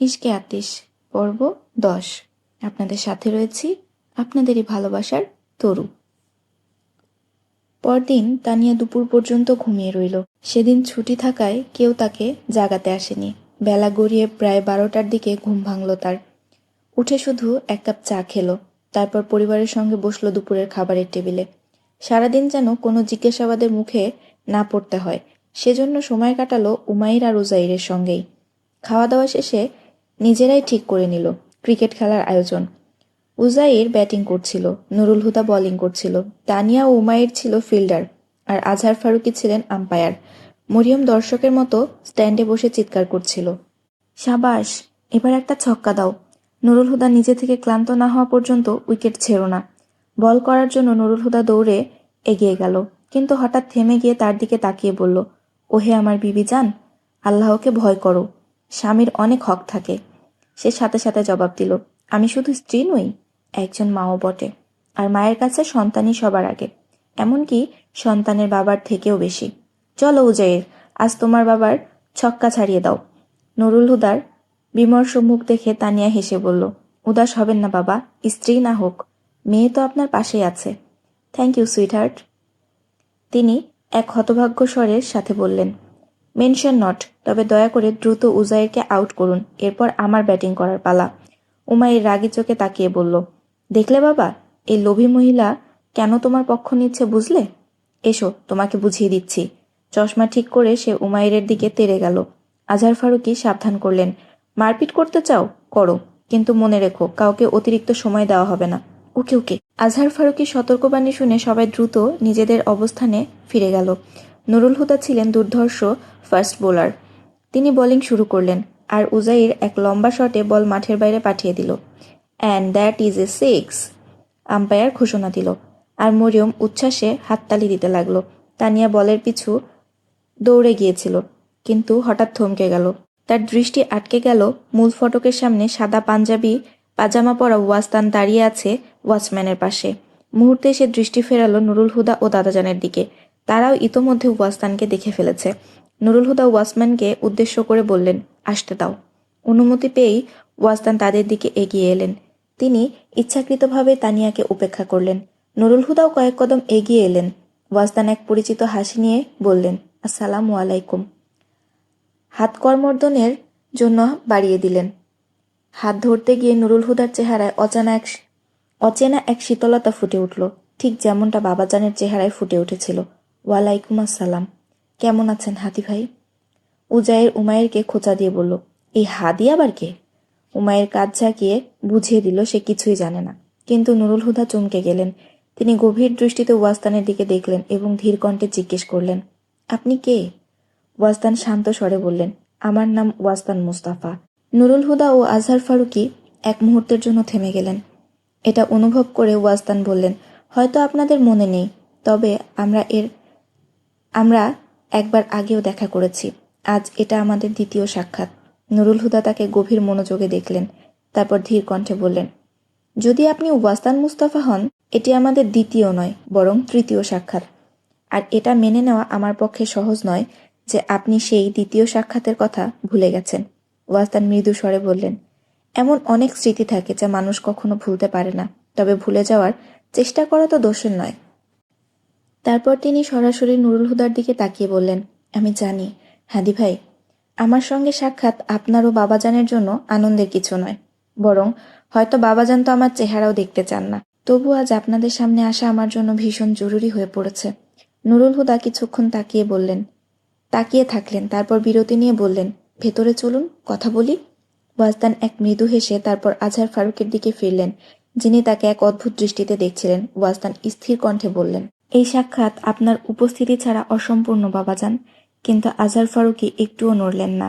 ইশকে আতিশ পর্ব 10। আপনাদের সাথে রয়েছি আপনাদেরই ভালোবাসার তরু। পরদিন তানিয়া দুপুর পর্যন্ত ঘুমিয়ে রইল। সেদিন ছুটি থাকায় কেউ তাকে জাগাতে আসেনি। বেলা গড়িয়ে প্রায় 12টার দিকে ঘুম ভাঙল তার। উঠে শুধু এক কাপ চা খেলো, তারপর পরিবারের সঙ্গে বসলো দুপুরের খাবারের টেবিলে। সারাদিন যেন কোনো জিজ্ঞাসাবাদের মুখে না পড়তে হয়, সেজন্য সময় কাটালো উমাইর আর উজাইরের সঙ্গেই। খাওয়া দাওয়া শেষে নিজেরাই ঠিক করে নিল ক্রিকেট খেলার আয়োজন। উজাইর ব্যাটিং করছিল, নুরুল হুদা বোলিং করছিল, তানিয়া ও উমাইর ছিল ফিল্ডার, আর আজহার ফারুকী ছিলেন আম্পায়ার। মরিয়ম দর্শকের মতো স্ট্যান্ডে বসে চিৎকার করছিল, সাবাস, এবার একটা ছক্কা দাও। নুরুল হুদা নিজে থেকে ক্লান্ত না হওয়া পর্যন্ত উইকেট ছেড়ো না। বল করার জন্য নুরুল হুদা দৌড়ে এগিয়ে গেল, কিন্তু হঠাৎ থেমে গিয়ে তার দিকে তাকিয়ে বলল, ওহে আমার বিবি জান, আল্লাহকে ভয় করো, স্বামীর অনেক হক থাকে। সে সাথে সাথে জবাব দিল, আমি শুধু স্ত্রী নই, একজন মাও বটে, আর মায়ের কাছে সন্তানই সবার আগে, এমনকি সন্তানের বাবার থেকেও বেশি। চলো উজাইর, আজ তোমার বাবার ছক্কা ছাড়িয়ে দাও। নুরুল হুদার বিমর্ষ মুখ দেখে তানিয়া হেসে বলল, উদাস হবেন না বাবা, স্ত্রী না হোক, মেয়ে তো আপনার পাশেই আছে। Thank you sweetheart. তিনি এক হতভাগ্য স্বরের সাথে বললেন, মেনশন নট, তবে দয়া করে দ্রুত উজাইরকে আউট করুন, এরপর আমার ব্যাটিং করার পালা। উমাইর রাগী চোখে তাকিয়ে বলল, দেখলে বাবা, এই লোভী মহিলা কেন তোমার পক্ষ নিচ্ছে বুঝলে? এসো তোমাকে বুঝিয়ে দিচ্ছি। চশমা ঠিক করে সে উমাইরের দিকে তেড়ে গেল। আজহার ফারুকী সাবধান করলেন, মারপিট করতে চাও করো, কিন্তু মনে রেখো কাউকে অতিরিক্ত সময় দেওয়া হবে না। ওকে ওকে। আজহার ফারুকীর সতর্কবাণী শুনে সবাই দ্রুত নিজেদের অবস্থানে ফিরে গেল। নুরুল হুদা ছিলেন দুর্ধর্ষ ফাস্ট বোলার। তিনি বোলিং শুরু করলেন, আর উজাইর এক লম্বা শটে বল মাঠের বাইরে পাঠিয়ে দিল। And that is a six, umpire ঘোষণা দিল, আর মরিয়ম উচ্ছ্বাসে হাততালি দিতে লাগলো। তানিয়া বলের পিছু দৌড়ে গিয়েছিল, কিন্তু হঠাৎ থমকে গেল। তার দৃষ্টি আটকে গেল মূল ফটকের সামনে সাদা পাঞ্জাবি পাজামা পরা ওয়াস্তান দাঁড়িয়ে আছে ওয়াচম্যানের পাশে। মুহূর্তে সে দৃষ্টি ফেরালো নুরুল হুদা ও দাদাজানের দিকে। তারাও ইতোমধ্যে ওয়াস্তানকে দেখে ফেলেছে। নুরুল হুদা ওয়াচম্যানকে উদ্দেশ্য করে বললেন, আসতে দাও। অনুমতি পেয়েই ওয়াস্তান তাদের দিকে এগিয়ে এলেন। তিনি ইচ্ছাকৃতভাবে তানিয়াকে উপেক্ষা করলেন। নুরুল হুদাও কয়েক কদম এগিয়ে এলেন। ওয়াস্তান এক পরিচিত হাসি নিয়ে বললেন, আসসালামু আলাইকুম। হাত করমর্দনের জন্য বাড়িয়ে দিলেন। হাত ধরতে গিয়ে নুরুল হুদার চেহারায় অচেনা এক শীতলতা ফুটে উঠল, ঠিক যেমনটা বাবাজানের চেহারায় ফুটে উঠেছিল। ওয়ালাইকুম আসসালাম। কেমন আছেন হাদি ভাই? উজাইর উমাইরকে খোঁচা দিয়ে বলল, এই হাদি আবার কে? উমাইর কাজ ঝাঁকিয়ে বুঝিয়ে দিল সে কিছুই জানে না। কিন্তু নুরুল হুদা চমকে গেলেন। তিনি গভীর দৃষ্টিতে ওয়াস্তানের দিকে দেখলেন এবং ধীর কণ্ঠে জিজ্ঞেস করলেন, আপনি কে? ওয়াস্তান শান্ত স্বরে বললেন, আমার নাম ওয়াস্তান মুস্তাফা। নুরুল হুদা ও আজহার ফারুকী এক মুহূর্তের জন্য থেমে গেলেন। এটা অনুভব করে ওয়াস্তান বললেন, হয়তো আপনাদের মনে নেই, তবে আমরা একবার আগেও দেখা করেছি। আজ এটা আমাদের দ্বিতীয় সাক্ষাৎ। নুরুল হুদা তাকে গভীর মনোযোগে দেখলেন, তারপর ধীর কণ্ঠে বললেন, যদি আপনি ওয়াস্তান মুস্তাফা হন, এটি আমাদের দ্বিতীয় নয় বরং তৃতীয় সাক্ষাৎ। আর এটা মেনে নেওয়া আমার পক্ষে সহজ নয় যে আপনি সেই দ্বিতীয় সাক্ষাতের কথা ভুলে গেছেন। ওয়াস্তান মৃদু স্বরে বললেন, এমন অনেক স্মৃতি থাকে যা মানুষ কখনো ভুলতে পারে না, তবে ভুলে যাওয়ার চেষ্টা করা তো দোষের নয়। তারপর তিনি সরাসরি নুরুল হুদার দিকে তাকিয়ে বললেন, আমি জানি হাদি ভাই, আমার সঙ্গে সাক্ষাৎ আপনার ও বাবাজানের জন্য আনন্দের কিছু নয়, বরং হয়তো বাবাজান তো আমার চেহারাও দেখতে চান না। তবু আজ আপনাদের সামনে আসা আমার জন্য ভীষণ জরুরি হয়ে পড়েছে। নুরুল হুদা কিছুক্ষণ তাকিয়ে থাকলেন, তারপর বিরতি নিয়ে বললেন, ভেতরে চলুন, কথা বলি। ওয়াজদান এক মৃদু হেসে তারপর আজহার ফারুকের দিকে ফিরলেন, যিনি তাকে এক অদ্ভুত দৃষ্টিতে দেখছিলেন। ওয়াজদান স্থির কণ্ঠে বললেন, এই সাক্ষাৎ আপনার উপস্থিতি ছাড়া অসম্পূর্ণ বাবাজান। কিন্তু আজহার ফারুকী একটুও নড়লেন না।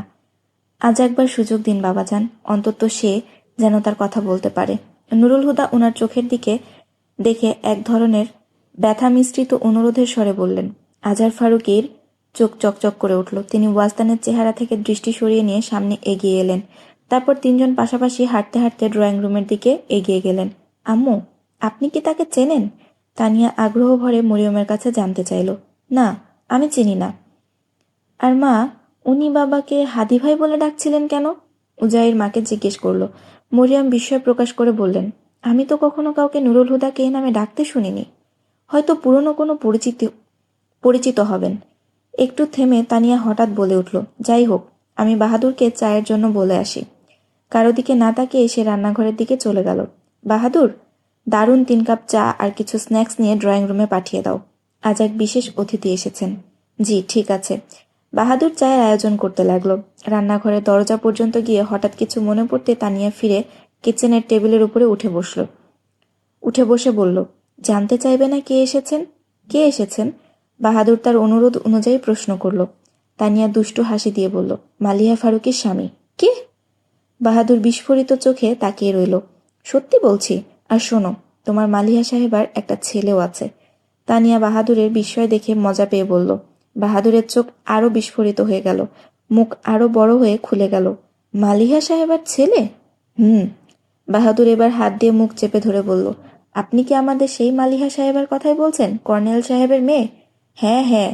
আজ একবার সুযোগ দিন বাবাজান, অন্তত সে যেন তার কথা বলতে পারে। নুরুল হুদা ওনার চোখের দিকে দেখে এক ধরনের ব্যথা মিশ্রিত অনুরোধের স্বরে বললেন। আজহার ফারুকীর চোখ চকচক করে উঠল। তিনি ওয়াজদানের চেহারা থেকে দৃষ্টি সরিয়ে নিয়ে সামনে এগিয়ে এলেন। তারপর তিনজন পাশাপাশি হাঁটতে হাঁটতে ড্রয়িং রুমের দিকে এগিয়ে গেলেন। আম্মু, আপনি কি তাকে চেনেন? তানিয়া আগ্রহ ভরে মরিয়মের কাছে জানতে চাইল। না, আমি চিনি না। আর মা, উনি বাবাকে হাদি ভাই বলে ডাকছিলেন কেন? উজাইর মাকে জিজ্ঞেস করলো। মরিয়ম বিস্ময় প্রকাশ করে বললেন, আমি তো কখনো কাউকে নুরুল হুদাকে এই নামে ডাকতে শুনিনি। হয়তো পুরনো কোনো পরিচিত হবেন। একটু থেমে তানিয়া হঠাৎ বলে উঠল, যাই হোক, আমি বাহাদুরকে চায়ের জন্য বলে আসি। কারো দিকে না তাকিয়ে সে রান্নাঘরের দিকে চলে গেল। বাহাদুর, দারুণ 3 কাপ চা আর কিছু স্ন্যাক্স নিয়ে ড্রয়িং রুমে পাঠিয়ে দাও। আজ এক বিশেষ অতিথি এসেছেন। জি ঠিক আছে। বাহাদুর চায়ের আয়োজন করতে লাগলো। রান্নাঘরের দরজা পর্যন্ত গিয়ে হঠাৎ কিছু মনে পড়তে তানিয়া ফিরে কিচেনের টেবিলের উপরে উঠে বসে বলল, জানতে চাইবে না কে এসেছেন? কে এসেছেন? বাহাদুর তার অনুরোধ অনুযায়ী প্রশ্ন করল। তানিয়া দুষ্টু হাসি দিয়ে বলল, মালিহা ফারুকের স্বামী। কি? বাহাদুর বিস্ফোরিত চোখে তাকিয়ে রইল। সত্যি বলছি। আর শোনো, তোমার মালিহা সাহেবার একটা ছেলেও আছে। তানিয়া বাহাদুরের বিস্ময় দেখে মজা পেয়ে বলল। বাহাদুরের চোখ আরো বিস্ফোরিত হয়ে গেল, মুখ আরো বড় হয়ে খুলে গেল। মালিহা সাহেবার ছেলে? হুম। বাহাদুর এবার হাত দিয়ে মুখ চেপে ধরে বলল, আপনি কি আমাদের সেই মালিহা সাহেবার কথাই বলছেন, কর্নেল সাহেবের মেয়ে? হ্যাঁ হ্যাঁ,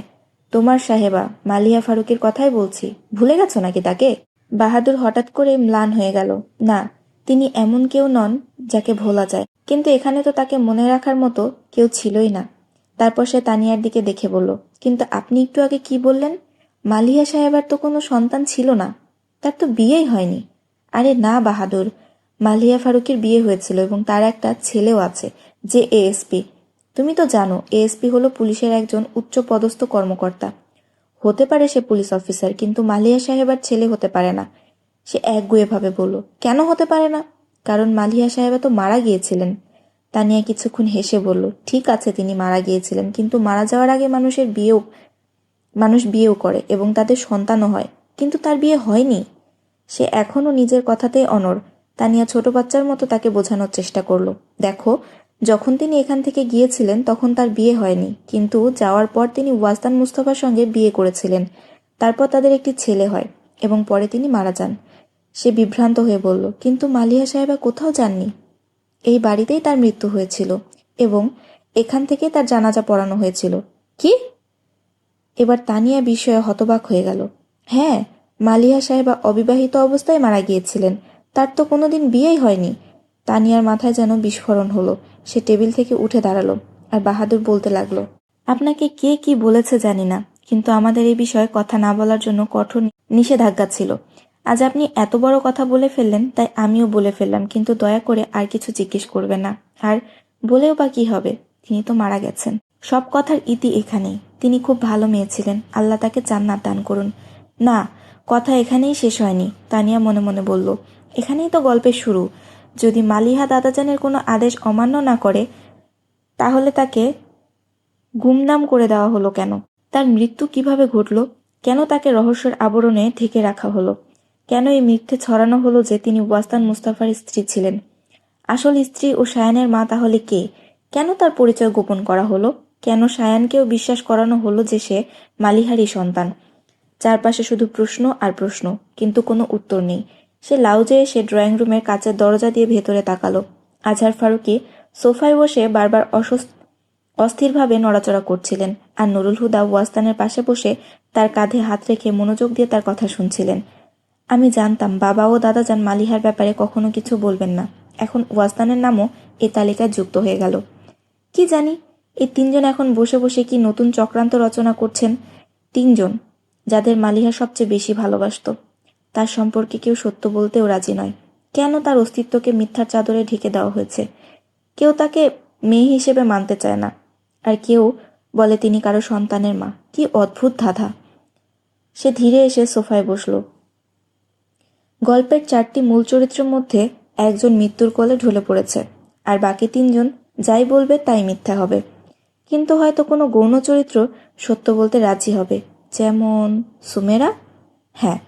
তোমার সাহেবা মালিহা ফারুকের কথাই বলছি। ভুলে গেছো নাকি তাকে? বাহাদুর হঠাৎ করে ম্লান হয়ে গেল। না, তিনি এমন কেউ নন যাকে ভোলা যায়, কিন্তু এখানে তো তাকে মনে রাখার মতো কেউ ছিলই না। তারপর সে তানিয়ার দিকে দেখে বলল, কিন্তু আপনি একটু আগে কি বললেন? মালিহা সাহেবার তো কোনো সন্তান ছিল না, তার তো বিয়েই হয়নি। আরে না বাহাদুর, মালিহা ফারুকের বিয়ে হয়েছিল এবং তার একটা ছেলেও আছে, যে এএসপি। তুমি তো জানো এএসপি হলো পুলিশের একজন উচ্চ পদস্থ কর্মকর্তা। হতে পারে সে পুলিশ অফিসার, কিন্তু মালিহা সাহেবার ছেলে হতে পারে না। সে একগুঁয়েভাবে বলল, কেন হতে পারে না? কারণ মালিহা সাহেবা তো মারা গিয়েছিলেন। তানিয়া কিছুক্ষণ হেসে বলল, ঠিক আছে তিনি মারা গিয়েছিলেন, কিন্তু মারা যাওয়ার আগে মানুষ বিয়েও করে এবং তাদের সন্তানও হয়, কিন্তু তার বিয়ে হয়নি। সে এখনও নিজের কথাতেই অনড়। তানিয়া ছোট বাচ্চার মতো তাকে বোঝানোর চেষ্টা করলো, দেখো, যখন তিনি এখান থেকে গিয়েছিলেন তখন তার বিয়ে হয়নি, কিন্তু যাওয়ার পর তিনি ওয়াস্তান মুস্তফার সঙ্গে বিয়ে করেছিলেন। তারপর তাদের একটি ছেলে হয় এবং পরে তিনি মারা যান। সে বিভ্রান্ত হয়ে বলল, কিন্তু মালিহা সাহেবা কোথাও যাননি। এই বাড়িতেই তার মৃত্যু হয়েছিল এবং এখান থেকেই তার জানাজা পড়ানো হয়েছিল। কি? এবার তানিয়া বিস্ময়ে হতবাক হয়ে গেল। হ্যাঁ, মালিহা সাহেবা অবিবাহিত অবস্থায় মারা গিয়েছিলেন। তার তো কোনোদিন বিয়েই হয়নি। তানিয়ার মাথায় যেন বিস্ফোরণ হলো। সে টেবিল থেকে উঠে দাঁড়ালো আর বাহাদুর বলতে লাগলো, আপনাকে কে কি বলেছে জানি না, কিন্তু আমাদের এই বিষয়ে কথা না বলার জন্য কঠোর নিষেধাজ্ঞা ছিল। আজ আপনি এত বড় কথা বলে ফেললেন, তাই আমিও বলে ফেললাম, কিন্তু দয়া করে আর কিছু জিজ্ঞেস করবেন না। আর বলেও বা কি হবে, তিনি তো মারা গেছেন। সব কথার ইতি এখানেই। তিনি খুব ভালো মেয়ে ছিলেন, আল্লাহ তাকে জান্নাত দান করুন। না, কথা এখানেই শেষ হয়নি, তানিয়া মনে মনে বলল। এখানেই তো গল্পের শুরু। যদি মালিহা দাদাজানের কোনো আদেশ অমান্য না করে, তাহলে তাকে গুমনাম করে দেওয়া হলো কেন? তার মৃত্যু কিভাবে ঘটল? কেন তাকে রহস্যের আবরণে ঢেকে রাখা হলো? কেন এই মিথ্যে ছড়ানো হলো যে তিনি ওয়াস্তান মুস্তাফার স্ত্রী ছিলেন? আসল স্ত্রী ও সায়ানের মা তাহলে কে? কেন তার পরিচয় গোপন করা হলো? কেন সায়ানকেও বিশ্বাস করানো হলো যে সে মালিহারই সন্তান? চারপাশে শুধু প্রশ্ন আর প্রশ্ন, কিন্তু কোনো উত্তর নেই। সে লাউজে এসে ড্রয়িং রুমের কাচের দরজা দিয়ে ভেতরে তাকালো। আজহার ফারুকী সোফায় বসে বারবার অস্থিরভাবে নড়াচড়া করছিলেন, আর নুরুল হুদা ওয়াস্তানের পাশে বসে তার কাঁধে হাত রেখে মনোযোগ দিয়ে তার কথা শুনছিলেন। আমি জানতাম বাবা ও দাদাজান মালিহার ব্যাপারে কখনো কিছু বলবেন না। এখন ওয়াস্তানের নামও এই তালিকায় যুক্ত হয়ে গেল। কি জানি এই 3জন এখন বসে বসে কি নতুন চক্রান্ত রচনা করছেন। 3জন যাদের মালিহা সবচেয়ে বেশি ভালোবাসত। তার সম্পর্কে কেউ সত্য বলতেও রাজি নয়। কেন তার অস্তিত্বকে মিথ্যার চাদরে ঢেকে দেওয়া হয়েছে? কেউ তাকে মেয়ে হিসেবে মানতে চায় না, আর কেউ বলে তিনি কারো সন্তানের মা। কি অদ্ভুত ধাঁধা। সে ধীরে এসে সোফায় বসল। গল্পের 4টি মূল চরিত্রের মধ্যে একজন মৃত্যুর কোলে ঢলে পড়েছে, আর বাকি 3জন যাই বলবে তাই মিথ্যা হবে। কিন্তু হয়তো কোনো গৌণ চরিত্র সত্য বলতে রাজি হবে, যেমন সুমেরা। হ্যাঁ,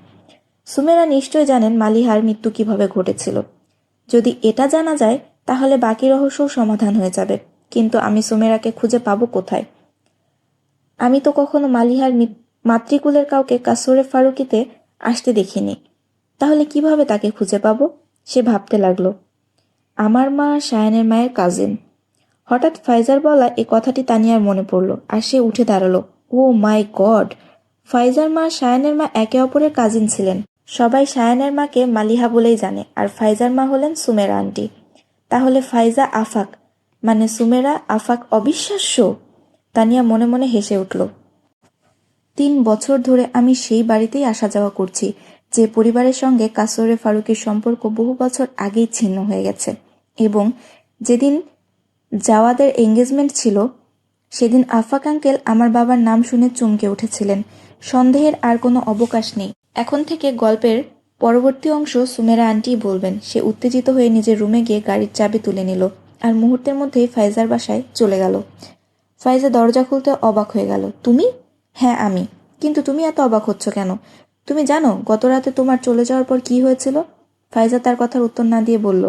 সুমেরা নিশ্চয় জানেন মালিহার মৃত্যু কিভাবে ঘটেছিল। যদি এটা জানা যায় তাহলে বাকি রহস্যও সমাধান হয়ে যাবে। কিন্তু আমি সুমেরাকে খুঁজে পাবো কোথায়? আমি তো কখনো মালিহার মাতৃকুলের কাউকে কাসরে ফারুকিতে আসতে দেখিনি। তাহলে কিভাবে তাকে খুঁজে পাবো? সে ভাবতে লাগলো। আমার মা সায়ানের মায়ের কাজিন। হঠাৎ ফাইজার বলা এই কথাটি তানিয়ার মনে পড়ল, আর সে উঠে দাঁড়ালো। ও মাই গড! ফাইজার মা সায়ানের মা একে অপরের কাজিন ছিলেন। সবাই সায়ানের মাকে মালিহা বলেই জানে, আর ফাইজার মা হলেন সুমেরা আন্টি। তাহলে ফাইজা আফাক, মানে সুমেরা আফাক অবিশ্বাস্য। তানিয়া মনে মনে হেসে উঠল। 3 বছর ধরে আমি সেই বাড়িতেই আসা যাওয়া করছি, যে পরিবারের সঙ্গে কাসরে ফারুকের সম্পর্ক বহু বছর আগেই ছিন্ন হয়ে গেছে। এবং যেদিন জাওয়াদের এঙ্গেজমেন্ট ছিল, সেদিন আফাক আঙ্কেল আমার বাবার নাম শুনে চমকে উঠেছিলেন। সন্দেহের আর কোনো অবকাশ নেই। এখন থেকে গল্পের পরবর্তী অংশ সুমেরা আন্টিই বলবেন। সে উত্তেজিত হয়ে নিজের রুমে গিয়ে গাড়ির চাবি তুলে নিল, আর মুহূর্তের মধ্যেই ফাইজার বাসায় চলে গেল। ফাইজা দরজা খুলতে অবাক হয়ে গেল। তুমি? হ্যাঁ আমি। কিন্তু তুমি এত অবাক হচ্ছ কেন? তুমি জানো গত রাতে তোমার চলে যাওয়ার পর কি হয়েছিল? ফাইজা তার কথার উত্তর না দিয়ে বলল,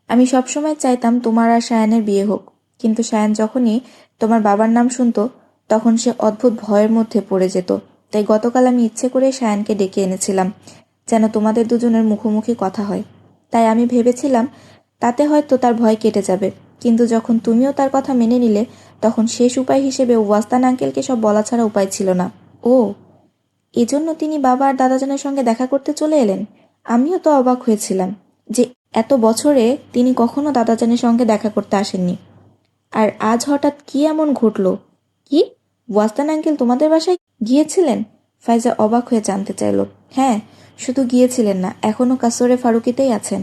আমি সবসময় চাইতাম তোমার আর সায়ানের বিয়ে হোক, কিন্তু সায়ান যখনই তোমার বাবার নাম শুনতো তখন সে অদ্ভুত ভয়ের মধ্যে পড়ে যেত। তাই গতকাল আমি ইচ্ছে করে সায়ানকে ডেকে এনেছিলাম, যেন তোমাদের দুজনের মুখোমুখি কথা হয়। তাই আমি ভেবেছিলাম তাতে হয়তো তার ভয় কেটে যাবে। কিন্তু যখন তুমিও তার কথা মেনে নিলে, তখন শেষ উপায় হিসেবে ওয়াস্তান আঙ্কেলকে সব বলা ছাড়া উপায় ছিল না। ও, এজন্য তিনি বাবা আর দাদাজানের সঙ্গে দেখা করতে চলে এলেন? আমিও তো অবাক হয়েছিলাম যে এত বছরে তিনি কখনো দাদাজানের সঙ্গে দেখা করতে আসেননি। আর আজ হঠাৎ কি এমন ঘটল? কি, ওয়াস্তান আঙ্কেল তোমাদের বাসায় গিয়েছিলেন? ফাইজা অবাক হয়ে জানতে চাইল। হ্যাঁ, শুধু গিয়েছিলেন না, এখনও কাসরে ফারুকিতেই আছেন।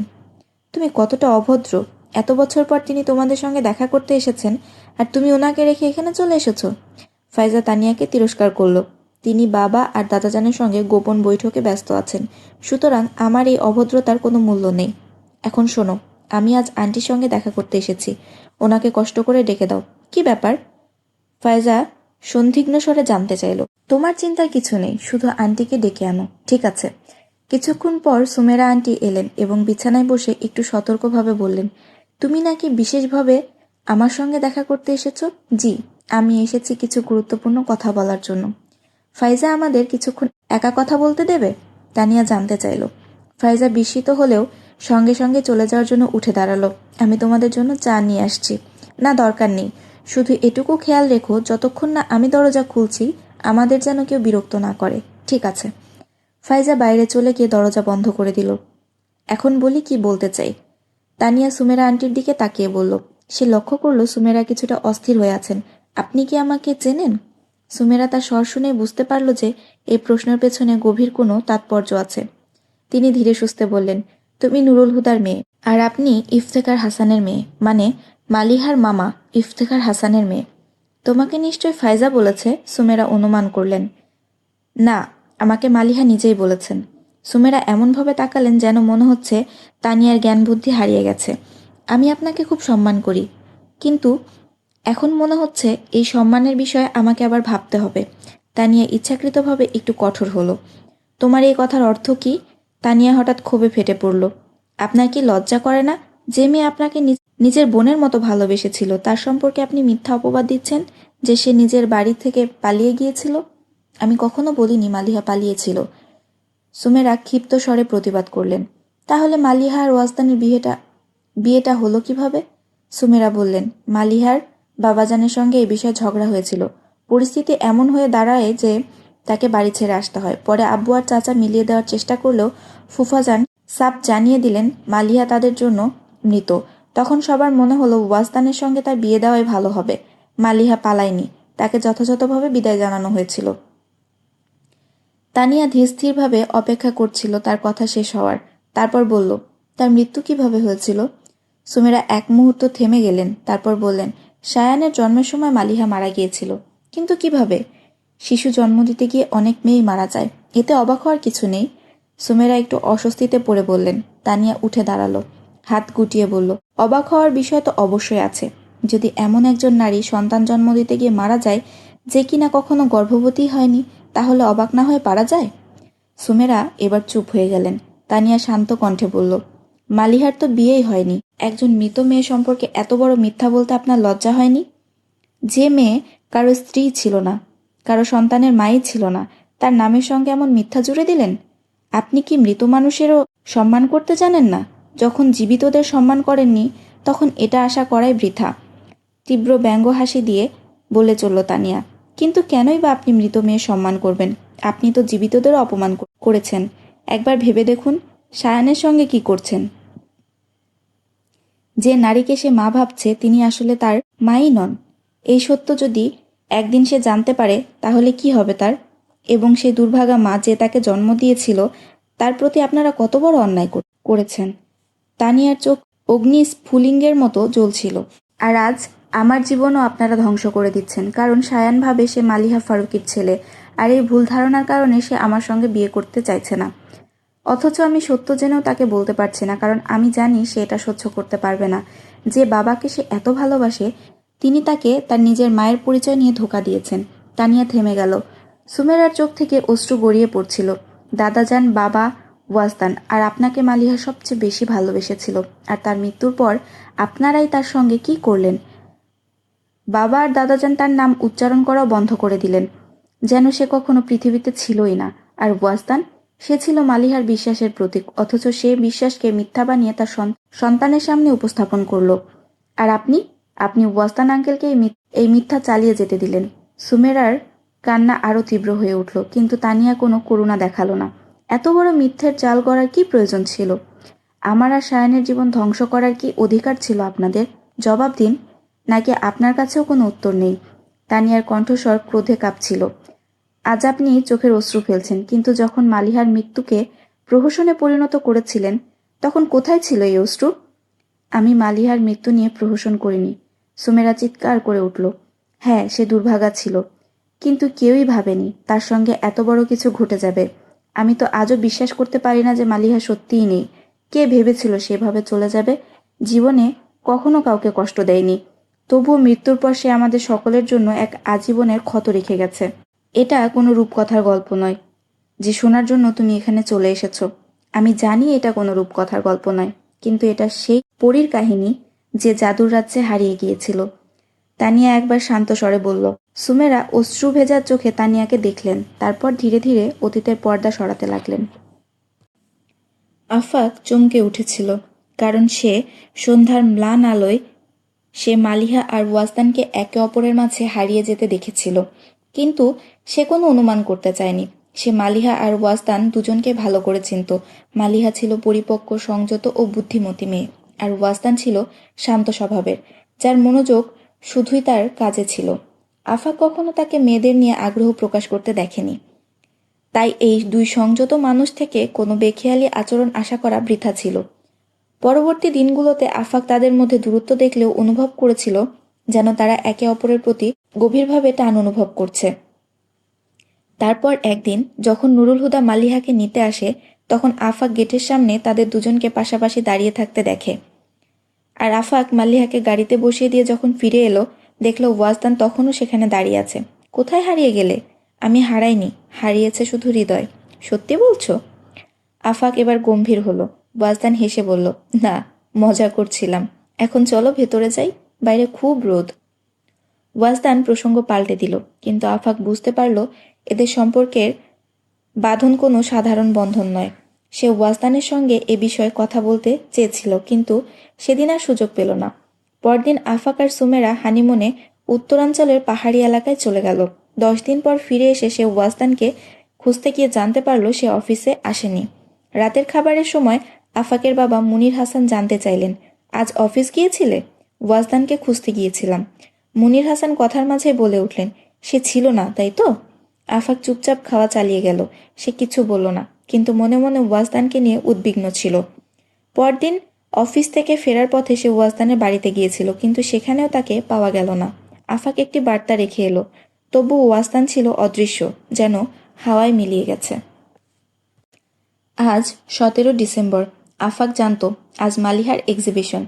তুমি কতটা অভদ্র! এত বছর পর তিনি তোমাদের সঙ্গে দেখা করতে এসেছেন, আর তুমি ওনাকে রেখে এখানে চলে এসেছো। ফাইজা তানিয়াকে তিরস্কার করল। তিনি বাবা আর দাদাজানের সঙ্গে গোপন বৈঠকে ব্যস্ত আছেন, সুতরাং আমার এই অভদ্রতার কোনো মূল্য নেই। এখন শোনো, আমি আজ আন্টির সঙ্গে দেখা করতে এসেছি। ওনাকে কষ্ট করে ডেকে দাও। কি ব্যাপার? ফাইজা সন্দিগ্ধ স্বরে জানতে চাইল। তোমার চিন্তার কিছু নেই, শুধু আন্টিকে ডেকে আনো। ঠিক আছে। কিছুক্ষণ পর সুমেরা আন্টি এলেন এবং বিছানায় বসে একটু সতর্কভাবে বললেন, তুমি নাকি বিশেষভাবে আমার সঙ্গে দেখা করতে এসেছো? জি, আমি এসেছি কিছু গুরুত্বপূর্ণ কথা বলার জন্য। ফাইজা আমাদের কিছুক্ষণ একা কথা বলতে দেবে? তানিয়া জানতে চাইল। ফাইজা বিস্মিত হলেও সঙ্গে সঙ্গে চলে যাওয়ার জন্য উঠে দাঁড়ালো। আমি তোমাদের জন্য চা নিয়ে আসছি। না, দরকার নেই। শুধু এটুকু খেয়াল রেখো, যতক্ষণ না আমি দরজা খুলছি আমাদের যেন কেউ বিরক্ত না করে। ঠিক আছে। ফাইজা বাইরে চলে গিয়ে দরজা বন্ধ করে দিল। এখন বলি কি বলতে চাই। তানিয়া সুমেরা আন্টির দিকে তাকিয়ে বলল। সে লক্ষ্য করল সুমেরা কিছুটা অস্থির হয়ে আছেন। আপনি কি আমাকে চেনেন? সুমেরা তার স্বর শুনে বুঝতে পারল যে এই প্রশ্নের পেছনে গভীর কোনো তাৎপর্য আছে। তিনি ধীরে সুস্থে বললেন, তুমি নুরুল হুদার মেয়ে, আর আপনি ইফতেখার হাসানের মেয়ে, মানে মালিহার মামা ইফতেখার হাসানের মেয়ে। তোমাকে নিশ্চয় ফাইজা বলেছে? সুমেরা অনুমান করলেন। না, আমাকে মালিহা নিজেই বলেছেন। সুমেরা এমনভাবে তাকালেন যেন মনে হচ্ছে তানিয়ার জ্ঞান বুদ্ধি হারিয়ে গেছে। আমি আপনাকে খুব সম্মান করি, কিন্তু এখন মনে হচ্ছে এই সম্মানের বিষয়ে আমাকে আবার ভাবতে হবে। তানিয়া ইচ্ছাকৃতভাবে একটু কঠোর হলো। তোমার এই কথার অর্থ কি? তানিয়া হঠাৎ ক্ষোভে ফেটে পড়ল। আপনার কি লজ্জা করে না? যে মেয়ে আপনাকে নিজের বোনের মতো ভালোবেসেছিল, তার সম্পর্কে আপনি মিথ্যা অপবাদ দিচ্ছেন যে সে নিজের বাড়ি থেকে পালিয়ে গিয়েছিল। আমি কখনো বলিনি মালিহা পালিয়েছিল। সুমেরা ক্ষিপ্ত স্বরে প্রতিবাদ করলেন। তাহলে মালিহা আর ওয়াস্তানের বিয়েটা হলো কিভাবে? সুমেরা বললেন, মালিহার বাবাজানের সঙ্গে এই বিষয়ে ঝগড়া হয়েছিল। পরিস্থিতি এমন হয়ে দাঁড়ায় যে তাকে বাড়ি ছেড়ে আসতে হয়। পরে আব্বু আর চাচা মিলিয়ে দেওয়ার চেষ্টা করলেও ফুফাজান সাপ জানিয়ে দিলেন মালিহা তাদের জন্য মৃত। তখন সবার মনে হলো ওয়াস্তানের সঙ্গে তার বিয়ে দেওয়াই ভালো হবে। মালিহা পালায়নি, তাকে যথাযথভাবে বিদায় জানানো হয়েছিল। তানিয়া ধীরস্থিরভাবে অপেক্ষা করছিল তার কথা শেষ হওয়ার। তারপর বলল, তার মৃত্যু কিভাবে হয়েছিল? সুমেরা এক মুহূর্ত থেমে গেলেন, তারপর বললেন, সায়ানের জন্মের সময় মালিহা মারা গিয়েছিল। কিন্তু কিভাবে? শিশু জন্ম দিতে গিয়ে অনেক মেয়েই মারা যায়, এতে অবাক হওয়ার কিছু নেই। সুমেরা একটু অস্বস্তিতে পড়ে বললেন। তানিয়া উঠে দাঁড়ালো, হাত গুটিয়ে বলল, অবাক হওয়ার বিষয় তো অবশ্যই আছে। যদি এমন একজন নারী সন্তান জন্ম দিতে গিয়ে মারা যায় যে কিনা কখনো গর্ভবতী হয়নি, তাহলে অবাক না হয়ে পারা যায়? সুমেরা এবার চুপ হয়ে গেলেন। তানিয়া শান্ত কণ্ঠে বলল, মালিহার তো বিয়েই হয়নি। একজন মৃত মেয়ে সম্পর্কে এত বড় মিথ্যা বলতে আপনার লজ্জা হয়নি? যে মেয়ে কারো স্ত্রী ছিল না, কারো সন্তানের মাই ছিল না, তার নামের সঙ্গে এমন মিথ্যা জুড়ে দিলেন? আপনি কি মৃত মানুষেরও সম্মান করতে জানেন না? যখন জীবিতদের সম্মান করেননি, তখন এটা আশা করাই বৃথা। তীব্র ব্যঙ্গ হাসি দিয়ে বলে চলল তানিয়া, কিন্তু কেনই বা আপনি মৃত মেয়ের সম্মান করবেন? আপনি তো জীবিতদেরও অপমান করেছেন। একবার ভেবে দেখুন সায়ানের সঙ্গে কি করছেন। যে নারীকে সে মা ভাবছে তিনি আসলে তার মাই নন। এই সত্য যদি একদিন সে জানতে পারে তাহলে কি হবে তার? এবং সেই দুর্ভাগা মা যে তাকে জন্ম দিয়েছিল তার প্রতি আপনারা কত বড় অন্যায় করেছেন। তানিয়ার চোখ অগ্নি স্ফুলিঙ্গের মতো জ্বলছিল। আর আজ আমার জীবনও আপনারা ধ্বংস করে দিচ্ছেন, কারণ সায়ান ভাবে সে মালিহা ফারুকীর ছেলে, আর এই ভুল ধারণার কারণে সে আমার সঙ্গে বিয়ে করতে চাইছে না। অথচ আমি সত্য জেনেও তাকে বলতে পারছি না, কারণ আমি জানি সে এটা সহ্য করতে পারবে না। যে বাবাকে সে এত ভালোবাসে তিনি তাকে তার নিজের মায়ের পরিচয় নিয়ে ধোঁকা দিয়েছেন। তানিয়া থেমে গেল। সুমেরার চোখ থেকে অশ্রু গড়িয়ে পড়ছিল। দাদাজান, বাবা, ওয়াজদান আর আপনাকে মালিহা সবচেয়ে বেশি ভালোবেসেছিল, আর তার মৃত্যুর পর আপনারাই তার সঙ্গে কি করলেন? বাবা আর দাদাজান তার নাম উচ্চারণ করাও বন্ধ করে দিলেন, যেন সে কখনো পৃথিবীতে ছিলই না। আর ওয়াজদান, সে ছিল মালিহার বিশ্বাসের প্রতীক, অথচ সে বিশ্বাসকে মিথ্যা বানিয়ে তার সন্তানের সামনে উপস্থাপন করল। আর আপনি আপনি ওয়াজদান আঙ্কেলকে এই মিথ্যা চালিয়ে যেতে দিলেন। সুমেরার কান্না আরও তীব্র হয়ে উঠল, কিন্তু তানিয়া কোনো করুণা দেখালো না। এত বড় মিথ্যের জাল গড়ার কি প্রয়োজন ছিল? আমার আর সায়ানের জীবন ধ্বংস করার কি অধিকার ছিল আপনাদের? জবাব দিন, নাকি আপনার কাছেও কোনো উত্তর নেই? তানিয়ার কণ্ঠস্বর ক্রোধে কাঁপছিল। আজ আপনি চোখের অশ্রু ফেলছেন, কিন্তু যখন মালিহার মৃত্যুকে প্রহসনে পরিণত করেছিলেন তখন কোথায় ছিল এই অশ্রু? আমি মালিহার মৃত্যু নিয়ে প্রহসন করিনি। সুমেরা চিৎকার করে উঠল। হ্যাঁ, সে দুর্ভাগা ছিল, কিন্তু কেউই ভাবেনি তার সঙ্গে এত বড় কিছু ঘটে যাবে। আমি তো আজও বিশ্বাস করতে পারি না যে মালিহা সত্যিই নেই। কে ভেবেছিল সেভাবে চলে যাবে? জীবনে কখনো কাউকে কষ্ট দেয়নি, তবুও মৃত্যুর পর সে আমাদের সকলের জন্য এক আজীবনের ক্ষত রেখে গেছে। এটা কোনো রূপকথার গল্প নয় যে শোনার জন্য তুমি এখানে চলে এসেছ। আমি জানি এটা কোনো রূপকথার গল্প নয়, কিন্তু এটা সেই পরীর কাহিনী যে জাদুর রাজ্যে হারিয়ে গিয়েছিল। তানিয়া একবার শান্ত স্বরে বলল। সুমেরা অশ্রু ভেজার চোখে তানিয়াকে দেখলেন, তারপর ধীরে ধীরে অতীতের পর্দা সরাতে লাগলেন। আফাক চমকে উঠেছিল, কারণ সে সন্ধ্যার ম্লান আলোয় সে মালিহা আর ওয়াজদানকে একে অপরের মাঝে হারিয়ে যেতে দেখেছিল। কিন্তু সে কোনো অনুমান করতে চায়নি। সে মালিহা আর ওয়াজদান দুজনকে ভালো করে চিনত। মালিহা ছিল পরিপক্ক, সংযত ও বুদ্ধিমতী মেয়ে, আর ওয়াজদান ছিল শান্ত স্বভাবের, যার মনোযোগ শুধুই তার কাজে ছিল। আফাক কখনো তাকে মেয়েদের নিয়ে আগ্রহ প্রকাশ করতে দেখেনি, তাই এই দুই সংযত মানুষ থেকে কোনো বেখেয়ালি আচরণ আশা করা বৃথা ছিল। পরবর্তী দিনগুলোতে আফাক তাদের মধ্যে দূরত্ব দেখলেও অনুভব করেছিল যেন তারা একে অপরের প্রতি গভীরভাবে টান অনুভব করছে। তারপর একদিন যখন নুরুল হুদা মালিহাকে নিতে আসে, তখন আফাক গেটের সামনে তাদের দুজনকে পাশাপাশি দাঁড়িয়ে থাকতে দেখে। আর আফাক মালিহাকে গাড়িতে বসিয়ে দিয়ে যখন ফিরে এলো, দেখলো ওয়াজদান তখনও সেখানে দাঁড়িয়ে আছে। কোথায় হারিয়ে গেলে? আমি হারাইনি, হারিয়েছে শুধু হৃদয়। সত্যি বলছো? আফাক এবার গম্ভীর হলো। ওয়াজদান হেসে বলল, না, মজা করছিলাম। এখন চলো ভেতরে যাই, বাইরে খুব রোদ। ওয়াজদান প্রসঙ্গ পাল্টে দিল, কিন্তু আফাক বুঝতে পারল এদের সম্পর্কের বাঁধন কোনো সাধারণ বন্ধন নয়। সে ওয়াজদানের সঙ্গে এ বিষয়ে কথা বলতে চেয়েছিল, কিন্তু সেদিন আর সুযোগ পেল না। পরদিন আফাক আর সুমেরা হানিমুনে উত্তরাঞ্চলের পাহাড়ি এলাকায় চলে গেল। 10 দিন পর ফিরে এসে সে ওয়াজদানকে খুঁজতে গিয়ে জানতে পারল সে অফিসে আসেনি। রাতের খাবারের সময় আফাকের বাবা মুনির হাসান জানতে চাইলেন, আজ অফিস গিয়েছিলে? ওয়াজদানকে খুঁজতে গিয়েছিলাম। মুনির হাসান কথার মাঝে বলে উঠলেন, সে ছিল না, তাই তো? আফাক চুপচাপ খাওয়া চালিয়ে গেল। সে কিছু বলল না, কিন্তু মনে মনে ওয়াজদানকে নিয়ে উদ্বিগ্ন ছিল। পরদিন অফিস থেকে ফেরার পথে সে ওয়াজদানের বাড়িতে গিয়েছিল, কিন্তু সেখানেও তাকে পাওয়া গেল না। আফাক একটি বার্তা রেখে এলো, তবু ওয়াজদান ছিল অদৃশ্য, যেন হাওয়ায় মিলিয়ে গেছে। আজ 17 ডিসেম্বর। আফাক জানত আজ মালিহার এক্সিবিশন।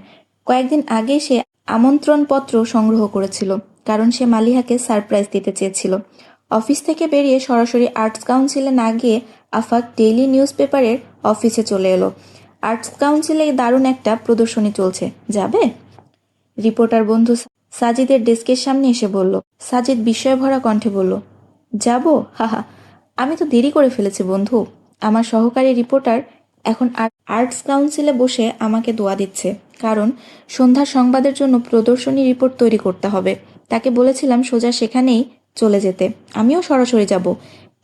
কয়েকদিন আগে সে আমন্ত্রণপত্র সংগ্রহ করেছিল, কারণ সে মালিহাকে সারপ্রাইজ দিতে চেয়েছিল। অফিস থেকে বেরিয়ে সরাসরি আর্টস কাউন্সিলে না গিয়ে আফাক ডেইলি নিউজ পেপারের অফিসে চলে এলো। আর্টস কাউন্সিলে দারুণ একটা প্রদর্শনী চলছে, যাবে? রিপোর্টার বন্ধু সাজিদের ডেস্কের সামনে এসে বলল। সাজিদ বিস্ময় ভরা কণ্ঠে বলল, যাব? হাহা, আমি তো দেরি করে ফেলেছি বন্ধু। আমার সহকারী রিপোর্টার এখন আর্টস কাউন্সিলে বসে আমাকে দোয়া দিচ্ছে, কারণ সন্ধ্যার সংবাদের জন্য প্রদর্শনী রিপোর্ট তৈরি করতে হবে। তাকে বলেছিলাম সোজা সেখানেই চলে যেতে। আমিও সরাসরি যাব,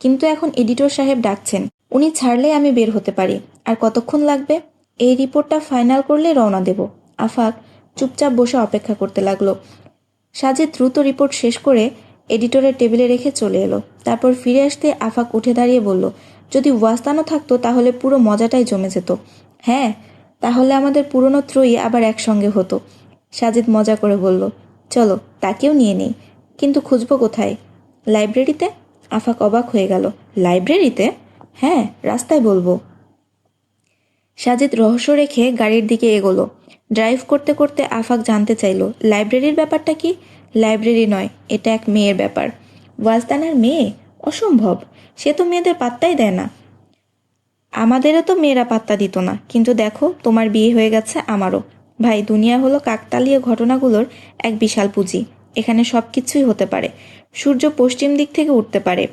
কিন্তু এখন এডিটর সাহেব ডাকছেন, উনি ছাড়লেই আমি বের হতে পারি। আর কতক্ষণ লাগবে? এই রিপোর্টটা ফাইনাল করলে রওনা দেব। আফাক চুপচাপ বসে অপেক্ষা করতে লাগলো। সাজিদ দ্রুত রিপোর্ট শেষ করে এডিটরের টেবিলে রেখে চলে এলো। তারপর ফিরে আসতে আফাক উঠে দাঁড়িয়ে বলল, যদি ওয়াস্তানও থাকতো তাহলে পুরো মজাটাই জমে যেত। হ্যাঁ, তাহলে আমাদের পুরনো ত্রয়ী আবার একসঙ্গে হতো। সাজিদ মজা করে বলল, চলো তাকেও নিয়ে নেই। কিন্তু খুঁজবো কোথায়? লাইব্রেরিতে? আফাক অবাক হয়ে গেল। লাইব্রেরিতে? হ্যাঁ, রাস্তায় বলবো। সাজিদ রহস্য রেখে গাড়ির দিকে এগোলো। ড্রাইভ করতে করতে আফাক জানতে চাইল, লাইব্রেরির ব্যাপারটা কি? লাইব্রেরি নয়, এটা এক মেয়ের ব্যাপার। ওয়াজদানার মেয়ে? অসম্ভব, সে তো মেয়েদের পাত্তাই দেয় না। আমাদেরও তো মেয়েরা পাত্তা দিত না, কিন্তু দেখো তোমার বিয়ে হয়ে গেছে, আমারও। ভাই, দুনিয়া হলো কাকতালীয় ঘটনাগুলোর এক বিশাল পুঁজি। এখানে সব কিছুই হতে পারে। সূর্য পশ্চিম দিক থেকে উঠতে পারে,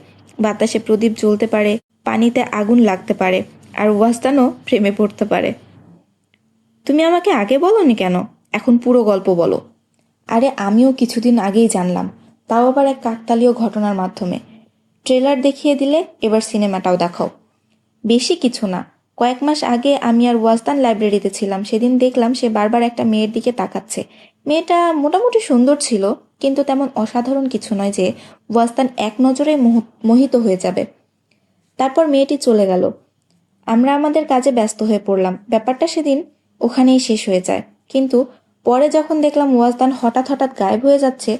বাতাসে প্রদীপ জ্বলতে পারে, পানিতে আগুন লাগতে পারে, আর ওয়াস্তানও প্রেমে পড়তে পারে। তুমি আমাকে আগে বলনি কেন? এখন পুরো গল্প বলো। আরে আমিও কিছুদিন আগেই জানলাম, তাও আবার এক কাকতালীয় ঘটনার মাধ্যমে। ট্রেলার দেখিয়ে দিলে, এবার সিনেমাটাও দেখাও। বেশি কিছু না, কয়েক মাস আগে আমি আর ওয়াজদান লাইব্রেরিতে ছিলাম। সেদিন দেখলাম সে বারবার একটা মেয়ের দিকে তাকাচ্ছে। মেয়েটা মোটামুটি সুন্দর ছিল, কিন্তু তেমন অসাধারণ কিছু নয় যে ওয়াজদান এক নজরে মোহিত হয়ে যাবে। তারপর মেয়েটি চলে গেল। আমরা আমাদের কাজে ব্যস্ত হয়ে পড়লাম। ব্যাপারটা সেদিন ওখানেই শেষ হয়ে যায়। কিন্তু পরে যখন দেখলাম ওয়াজদান হঠাৎ হঠাৎ গায়েব হয়ে যাচ্ছে,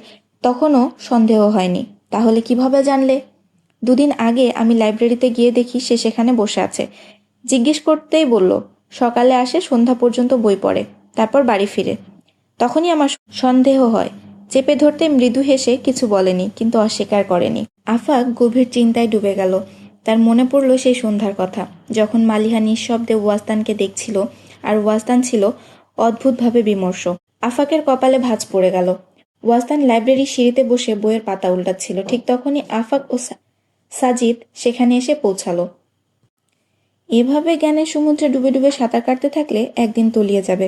তখনও সন্দেহ হয়নি। তাহলে কিভাবে জানলে? দুদিন আগে আমি লাইব্রেরিতে গিয়ে দেখি সে সেখানে বসে আছে। জিজ্ঞেস করতেই বলল সকালে আসে, সন্ধ্যা পর্যন্ত বই পড়ে, তারপর বাড়ি ফিরে। তখনই আমার সন্দেহ হয়। চেপে ধরতে মৃদু হেসে কিছু বলেনি, কিন্তু অস্বীকার করেনি। আফাক গভীর চিন্তায় ডুবে গেল। তার মনে পড়ল সেই সন্ধ্যার কথা, যখন মালিহা নিঃশব্দে ওয়াজদানকে দেখছিল, আর ওয়াজদান ছিল অদ্ভুতভাবে বিমর্ষ। আফাকের কপালে ভাঁজ পড়ে গেল। ওয়াজদান লাইব্রেরির সিঁড়িতে বসে বইয়ের পাতা উল্টাচ্ছিল। ঠিক তখনই আফাক ও সাজিদ সেখানে এসে পৌঁছালো। এভাবে জ্ঞানের সমুদ্রে ডুবে ডুবে সাঁতার কাটতে থাকলে একদিন তলিয়ে যাবে।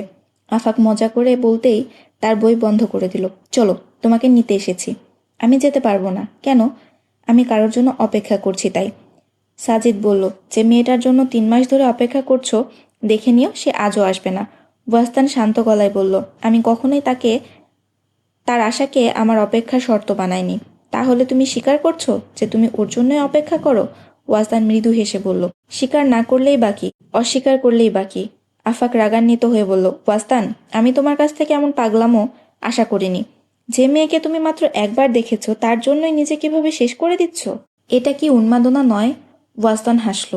আফাক মজা করে বলতেই তার বই বন্ধ করে দিল। চলো, তোমাকে নিতে এসেছি। আমি যেতে পারবো না। কেন? আমি কারোর জন্য অপেক্ষা করছি তাই। সাজিদ বলল, যে মেয়েটার জন্য 3 মাস ধরে অপেক্ষা করছো, দেখে নিও সে আজও আসবে না। ওয়াস্তান শান্ত গলায় বলল, আমি কখনোই তার আশাকে আমার অপেক্ষার শর্ত বানাইনি। তাহলে তুমি স্বীকার করছো যে তুমি ওর জন্যই অপেক্ষা করো? ওয়াজদান মৃদু হেসে বলল, স্বীকার না করলেই বাকি, অস্বীকার করলেই বাকি। আফাক রাগান্বিত হয়ে বলল, ওয়াজদান, আমি তোমার কাছ থেকে এমন পাগলামো আশা করিনি। যে মেয়েকে তুমি মাত্র একবার দেখেছো, তার জন্যই নিজে কিভাবে শেষ করে দিচ্ছ? এটা কি উন্মাদনা নয়? ওয়াজদান হাসল।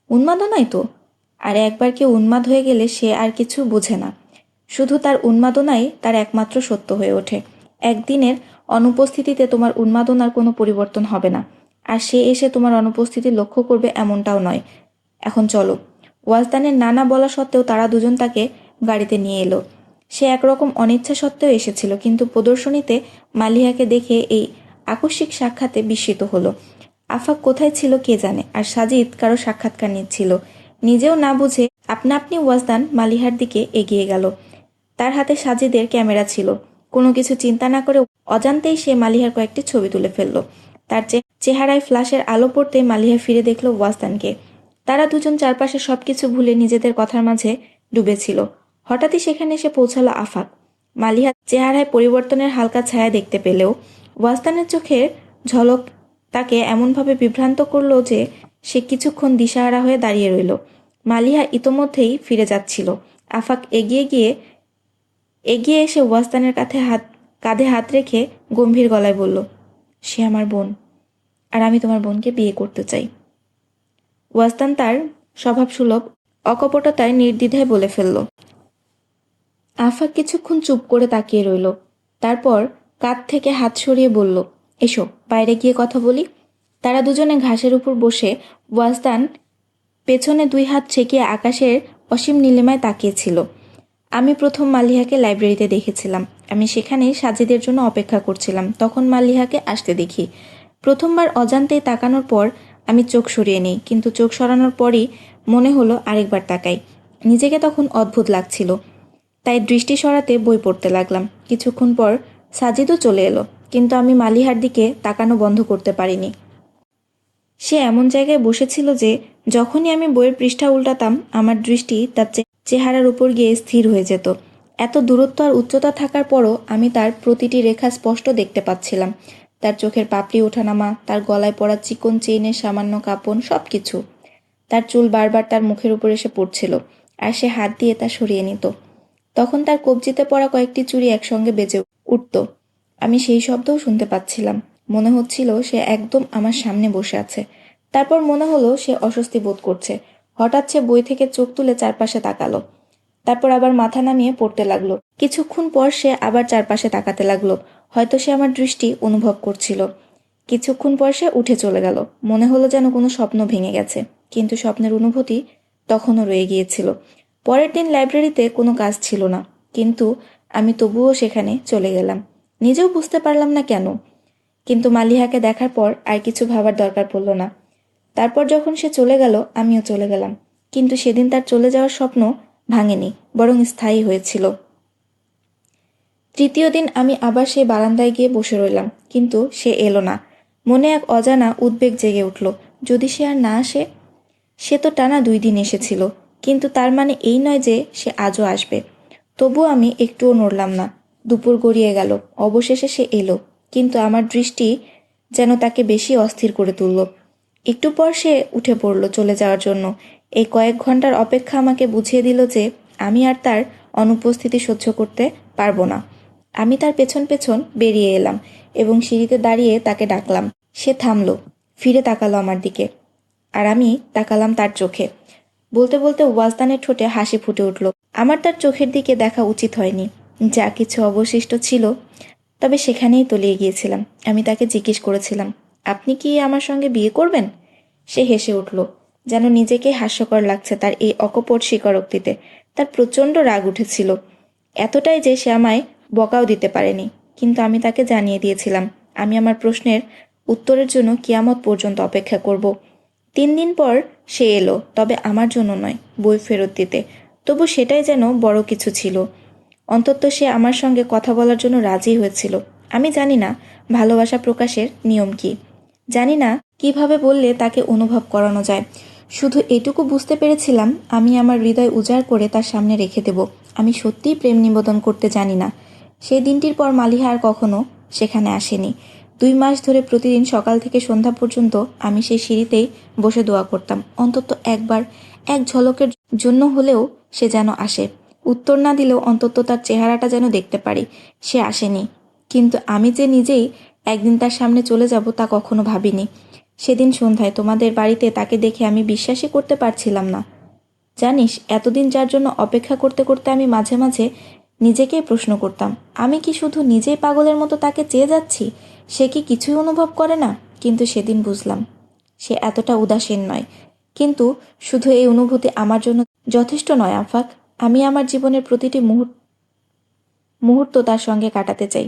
উন্মাদনাই তো। আর একবার কেউ উন্মাদ হয়ে গেলে সে আর কিছু বোঝে না। শুধু তার উন্মাদনাই তার একমাত্র সত্য হয়ে ওঠে। একদিনের অনুপস্থিতিতে তোমার উন্মাদনার কোনো পরিবর্তন হবে না। আর সে এসে তোমার অনুপস্থিতি লক্ষ্য করবে এমনটাও নয়। এখন চলো। ওয়াজদানের নানা বলা সত্ত্বেও তারা দুজন তাকে গাড়িতে নিয়ে এলো। সে একরকম অনিচ্ছা সত্ত্বেও এসেছিল, কিন্তু প্রদর্শনীতে মালিহাকে দেখে এই আকস্মিক সাক্ষাতে বিস্মিত হলো। আফাক কোথায় ছিল কে জানে, আর সাজিদ কারো সাক্ষাৎকার নিচ্ছিল। নিজেও না বুঝে আপনা আপনি ওয়াজদান মালিহার দিকে এগিয়ে গেল। তার হাতে সাজিদের ক্যামেরা ছিল। কোনো কিছু চিন্তা না করে অজান্তেই সে মালিহার কয়েকটি ছবি তুলে ফেলল। তার চেহারায় ফ্ল্যাশের আলো পড়তে মালিহা ফিরে দেখল ওয়াজদানকে। তারা দুজন চারপাশে সবকিছু ভুলে নিজেদের কথার মাঝে ডুবেছিল। হঠাৎই সেখানে এসে পৌঁছালো আফাক। মালিহা চেহারায় পরিবর্তনের হালকা ছায়া দেখতে পেলেও ওয়াজদানের চোখের ঝলক তাকে এমনভাবে বিভ্রান্ত করল যে সে কিছুক্ষণ দিশাহারা হয়ে দাঁড়িয়ে রইল। মালিহা ইতোমধ্যেই ফিরে যাচ্ছিল। আফাক এগিয়ে এসে ওয়াজদানের কাঁধে হাত রেখে গম্ভীর গলায় বলল, সে আমার বোন, আর আমি তোমার বোনকে বিয়ে করতে চাই। ওয়াজদান তার স্বভাবসুলভ অকপটতায় নির্দ্বিধায় বলে ফেলল। আফাক কিছুক্ষণ চুপ করে তাকিয়ে রইল। তারপর কাঁধ থেকে হাত সরিয়ে বলল, এসো বাইরে গিয়ে কথা বলি। তারা দুজনে ঘাসের উপর বসে ওয়াজদান পেছনে 2 হাত ছেঁকিয়ে আকাশের অসীম নীলিমায় তাকিয়েছিল। আমি প্রথম মালিহাকে লাইব্রেরিতে দেখেছিলাম। আমি সেখানে সাজিদের জন্য অপেক্ষা করছিলাম। তখন মালিহাকে আসতে দেখি। প্রথমবার অজান্তেই তাকানোর পর আমি চোখ সরিয়ে নিই, কিন্তু চোখ সরানোর পরই মনে হলো আরেকবার তাকাই। নিজেকে তখন অদ্ভুত লাগছিল, তাই দৃষ্টি সরাতে বই পড়তে লাগলাম। কিছুক্ষণ পর সাজিদও চলে এলো, কিন্তু আমি মালিহার দিকে তাকানো বন্ধ করতে পারিনি। সে এমন জায়গায় বসেছিল যে যখনই আমি বইয়ের পৃষ্ঠা উল্টাতাম আমার দৃষ্টি তার চেহারার উপর গিয়ে স্থির হয়ে যেত। এত দূরত্ব আর উচ্চতা থাকার পরও আমি তার প্রতিটি রেখা স্পষ্ট দেখতে পাচ্ছিলাম। তার চোখের পাপড়ি ওঠানামা, তার গলায় পড়া চিকন চেইনের সামান্য কাঁপন, সব কিছু। তার চুল বারবার তার মুখের উপর এসে পড়ছিল, আর সে হাত দিয়ে তা সরিয়ে নিত। তখন তার কবজিতে পড়া কয়েকটি চুড়ি একসঙ্গে বেজে উঠত। আমি সেই শব্দও শুনতে পাচ্ছিলাম। মনে হচ্ছিল সে একদম আমার সামনে বসে আছে। তারপর মনে হলো সে অস্বস্তি বোধ করছে। হঠাৎ সে বই থেকে চোখ তুলে চারপাশে তাকালো। তারপর আবার মাথা নামিয়ে পড়তে লাগলো। কিছুক্ষণ পর সে আবার চারপাশে তাকাতে লাগলো। হয়তো সে আমার দৃষ্টি অনুভব করছিল। কিছুক্ষণ পর সে উঠে চলে গেল। মনে হলো যেন কোনো স্বপ্ন ভেঙে গেছে, কিন্তু স্বপ্নের অনুভূতি তখনও রয়ে গিয়েছিল। পরের দিন লাইব্রেরিতে কোনো কাজ ছিল না, কিন্তু আমি তবুও সেখানে চলে গেলাম। নিজেও বুঝতে পারলাম না কেন, কিন্তু মালিহাকে দেখার পর আর কিছু ভাবার দরকার পড়ল না। তারপর যখন সে চলে গেল আমিও চলে গেলাম, কিন্তু সেদিন তার চলে যাওয়ার স্বপ্ন ভাঙেনি, বরং স্থায়ী হয়েছিল। তৃতীয় দিন আমি আবার সেই বারান্দায় গিয়ে বসে রইলাম, কিন্তু সে এলো না। মনে এক অজানা উদ্বেগ জেগে উঠল। যদি সে আর না আসে? সে তো টানা 2 দিন এসেছিল, কিন্তু তার মানে এই নয় যে সে আজও আসবে। তবু আমি একটুও নড়লাম না। দুপুর গড়িয়ে গেল, অবশেষে সে এলো, কিন্তু আমার দৃষ্টি যেন তাকে বেশি অস্থির করে তুলল। একটু পর সে উঠে পড়ল চলে যাওয়ার জন্য। এই কয়েক ঘন্টার অপেক্ষা আমাকে বুঝিয়ে দিল যে আমি আর তার অনুপস্থিতি সহ্য করতে পারবো না। আমি তার পেছন পেছন বেরিয়ে এলাম এবং সিঁড়িতে দাঁড়িয়ে তাকে ডাকলাম। সে থামলো, ফিরে তাকালো আমার দিকে, আর আমি তাকালাম তার চোখে। বলতে বলতে ওয়াজদানের ঠোঁটে হাসি ফুটে উঠল। আমার তার চোখের দিকে দেখা উচিত হয়নি। যা কিছু অবশিষ্ট ছিল, তবে সেখানেই তলিয়ে গিয়েছিলাম। আমি তাকে জিজ্ঞেস করেছিলাম, আপনি কি আমার সঙ্গে বিয়ে করবেন? সে হেসে উঠল, যেন নিজেকে হাস্যকর লাগছে তার এই অকপট স্বীকারোক্তিতে। তার প্রচণ্ড রাগ উঠেছিল, এতটাই যে সে আমায় বকাও দিতে পারেনি। কিন্তু আমি তাকে জানিয়ে দিয়েছিলাম আমি আমার প্রশ্নের উত্তরের জন্য কিয়ামত পর্যন্ত অপেক্ষা করব। 3 দিন পর সে এলো, তবে আমার জন্য নয়, বই ফেরত দিতে। তবু সেটাই যেন বড় কিছু ছিল। অন্তত সে আমার সঙ্গে কথা বলার জন্য রাজি হয়েছিল। আমি জানি না ভালোবাসা প্রকাশের নিয়ম কি, জানি না কিভাবে বললে তাকে অনুভব করানো যায়। শুধু এটুকু বুঝতে পেরেছিলাম আমি আমার হৃদয় উজাড় করে তার সামনে রেখে দেব। আমি সত্যিই প্রেম নিবেদন করতে জানি না। সেই দিনটির পর মালিহা আর কখনো সেখানে আসেনি। 2 মাস ধরে প্রতিদিন সকাল থেকে সন্ধ্যা পর্যন্ত আমি সেই সিঁড়িতেই বসে দোয়া করতাম, অন্তত একবার, এক ঝলকের জন্য হলেও সে যেন আসে। উত্তর না দিলেও অন্তত তার চেহারাটা যেন দেখতে পারি। সে আসেনি, কিন্তু আমি যে নিজেই একদিন তার সামনে চলে যাব তা কখনো ভাবিনি। সেদিন সন্ধ্যায় তোমাদের বাড়িতে তাকে দেখে আমি বিশ্বাসই করতে পারছিলাম না। জানিস, এতদিন যার জন্য অপেক্ষা করতে করতে আমি মাঝে মাঝে নিজেকেই প্রশ্ন করতাম, আমি কি শুধু নিজেই পাগলের মতো তাকে চেয়ে যাচ্ছি? সে কি কিছুই অনুভব করে না? কিন্তু সেদিন বুঝলাম সে এতটা উদাসীন নয়। কিন্তু শুধু এই অনুভূতি আমার জন্য যথেষ্ট নয় আফাক। আমি আমার জীবনের প্রতিটি মুহূর্ত তার সঙ্গে কাটাতে চাই।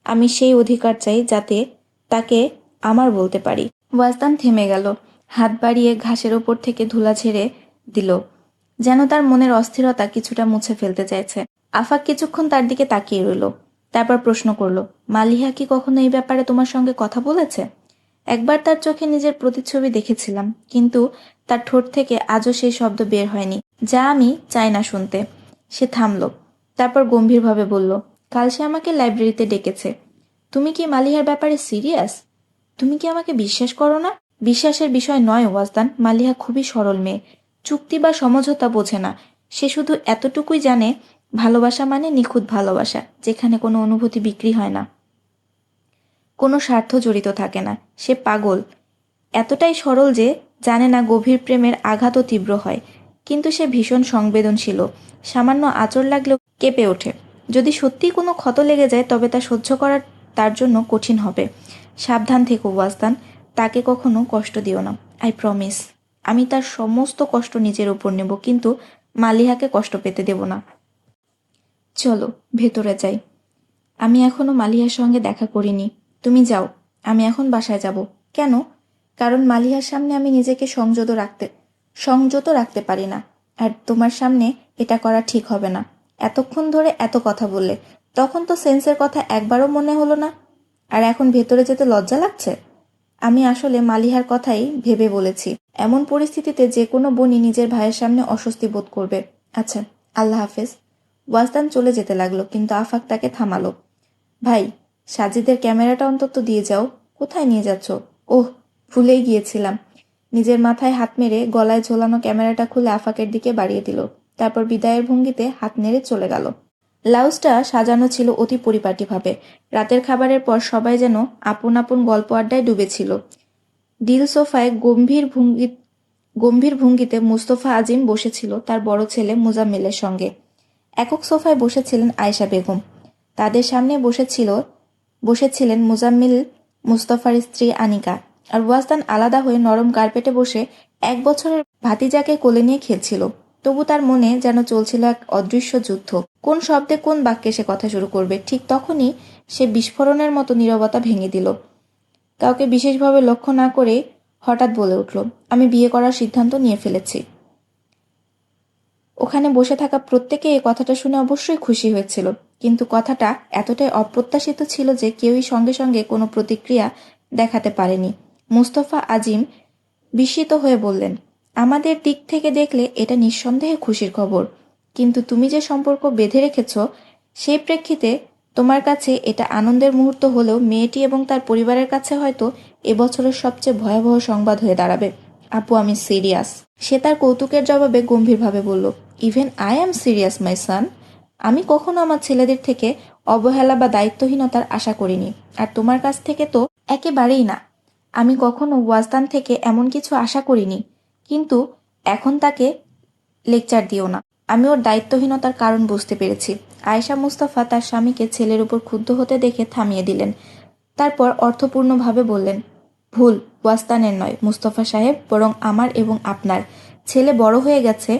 আমি সেই অধিকার চাই যাতে তাকে আমার বলতে পারি। ওয়াজদান থেমে গেল, হাত বাড়িয়ে ঘাসের ওপর থেকে ধুলা ঝেড়ে দিল, যেন তার মনের অস্থিরতা কিছুটা মুছে ফেলতে চাইছে। আফাক কিছুক্ষণ তার দিকে তাকিয়ে রইল, তারপর প্রশ্ন করল, মালিহা কি কখনো এই ব্যাপারে তোমার সঙ্গে কথা বলেছে? একবার তার চোখে নিজের প্রতিচ্ছবি দেখেছিলাম, কিন্তু তার ঠোঁট থেকে আজও সেই শব্দ বের হয়নি, যা আমি চাই না শুনতে। সে থামল, তারপর গম্ভীরভাবে বলল, কাল সে আমাকে লাইব্রেরিতে ডেকেছে। তুমি কি মালিহার ব্যাপারে সিরিয়াস? তুমি কি আমাকে বিশ্বাস করো না? বিশ্বাসের বিষয় নয় ওয়াজদান, মালিহা খুবই সরল মেয়ে, চুক্তি বা সমঝোতা বোঝে না। সে শুধু এতটুকুই জানে, ভালোবাসা মানে নিখুঁত ভালোবাসা, যেখানে কোনো অনুভূতি বিক্রি হয় না, কোনো স্বার্থ জড়িত থাকে না। সে পাগল, এতটাই সরল যে জানে না গভীর প্রেমের আঘাতও তীব্র হয়। কিন্তু সে ভীষণ সংবেদনশীল, সামান্য আঁচড় লাগলেও কেঁপে ওঠে। যদি সত্যিই কোনো ক্ষত লেগে যায় তবে তা সহ্য করা তার জন্য কঠিন হবে। সাবধান থেকো ওয়াজদান, তাকে কখনো কষ্ট দিও না। I promise. আমি তার সমস্ত কষ্ট নিজের উপর নেব, কিন্তু মালিহাকে কষ্ট পেতে দেব না। চলো ভেতরে যাই। আমি এখনো মালিহার সঙ্গে দেখা করিনি। তুমি যাও, আমি এখন বাসায় যাব। কেন? কারণ মালিহার সামনে আমি নিজেকে সংযত রাখতে পারি না, আর তোমার সামনে এটা করা ঠিক হবে না। এতক্ষণ ধরে এত কথা বললে, তখন তো সেন্সের কথা একবারও মনে হলো না, আর এখন ভেতরে যেতে লজ্জা লাগছে? আমি আসলে মালিহার কথাই ভেবে বলেছি। এমন পরিস্থিতিতে যে কোনো বোনই নিজের ভাইয়ের সামনে অস্বস্তি বোধ করবে। আচ্ছা, আল্লাহ হাফেজ। ওয়াজদান চলে যেতে লাগলো, কিন্তু আফাক তাকে থামালো। ভাই, সাজিদের ক্যামেরাটা অন্তত দিয়ে যাও। কোথায় নিয়ে যাচ্ছ? ওহ, ভুলেই গিয়েছিলাম। নিজের মাথায় হাত মেরে গলায় ঝোলানো ক্যামেরাটা খুলে আফাকের দিকে বাড়িয়ে দিল। তারপর বিদায়ের ভঙ্গিতে হাত নেড়ে চলে গেল। লাউজটা সাজানো ছিল অতি পরিপাটিভাবে। রাতের খাবারের পর সবাই যেন আপন আপন গল্প আড্ডায় ডুবেছিল। ডিল সোফায় গম্ভীর ভঙ্গিতে মুস্তফা আজিম বসেছিল তার বড় ছেলে মুজাম্মেলের সঙ্গে। একক সোফায় বসেছিলেন আয়েশা বেগম। তাদের সামনে বসেছিলেন মুজাম্মিল, মুস্তফার স্ত্রী আনিকা। আর ওয়াজদান আলাদা হয়ে নরম কার্পেটে বসে 1 বছরের ভাতিজাকে কোলে নিয়ে খেলছিল। তবু তার মনে যেন চলছিল এক অদৃশ্য যুদ্ধ। কোন শব্দে কোন বাক্যে সে কথা শুরু করবে, ঠিক তখনই সে বিস্ফোরণের মতো নীরবতা ভেঙে দিল। কাউকে বিশেষভাবে লক্ষ্য না করে হঠাৎ বলে উঠল, আমি বিয়ে করার সিদ্ধান্ত নিয়ে ফেলেছি। ওখানে বসে থাকা প্রত্যেকে এই কথাটা শুনে অবশ্যই খুশি হয়েছিল, কিন্তু কথাটা এতটাই অপ্রত্যাশিত ছিল যে কেউই সঙ্গে সঙ্গে কোনো প্রতিক্রিয়া দেখাতে পারেনি। মুস্তফা আজিম বিস্মিত হয়ে বললেন, আমাদের দিক থেকে দেখলে এটা নিঃসন্দেহে খুশির খবর, কিন্তু তুমি যে সম্পর্ক বেঁধে রেখেছ সেই প্রেক্ষিতে তোমার কাছে এটা আনন্দের মুহূর্ত হলেও মেয়েটি এবং তার পরিবারের কাছে হয়তো এবছরের সবচেয়ে ভয়াবহ সংবাদ হয়ে দাঁড়াবে। আপু, আমি সিরিয়াস। সে তার কৌতুকের জবাবে গম্ভীরভাবে বলল, ইভেন আই অ্যাম সিরিয়াস মাই সান। আমি কখনো আমার ছেলেদের থেকে অবহেলা বা দায়িত্বহীনতার আশা করিনি, আর তোমার কাছ থেকে তো একেবারেই না। আমি কখনো ওয়াজদান থেকে এমন কিছু আশা করিনি, কিন্তু এখন তাকে লেকচার দিও না। আমি ওর দায়িত্বহীনতার কারণ বুঝতে পেরেছি। আয়েশা মুস্তাফা তার স্বামীকে ছেলের উপর ক্ষুব্ধ হতে দেখে থামিয়ে দিলেন। তারপর অর্থপূর্ণভাবে বললেন, ভুল ওয়াস্তানের নয় মুস্তফা সাহেব, বরং আমার এবং আপনার। ছেলে বড় হয়ে গেছে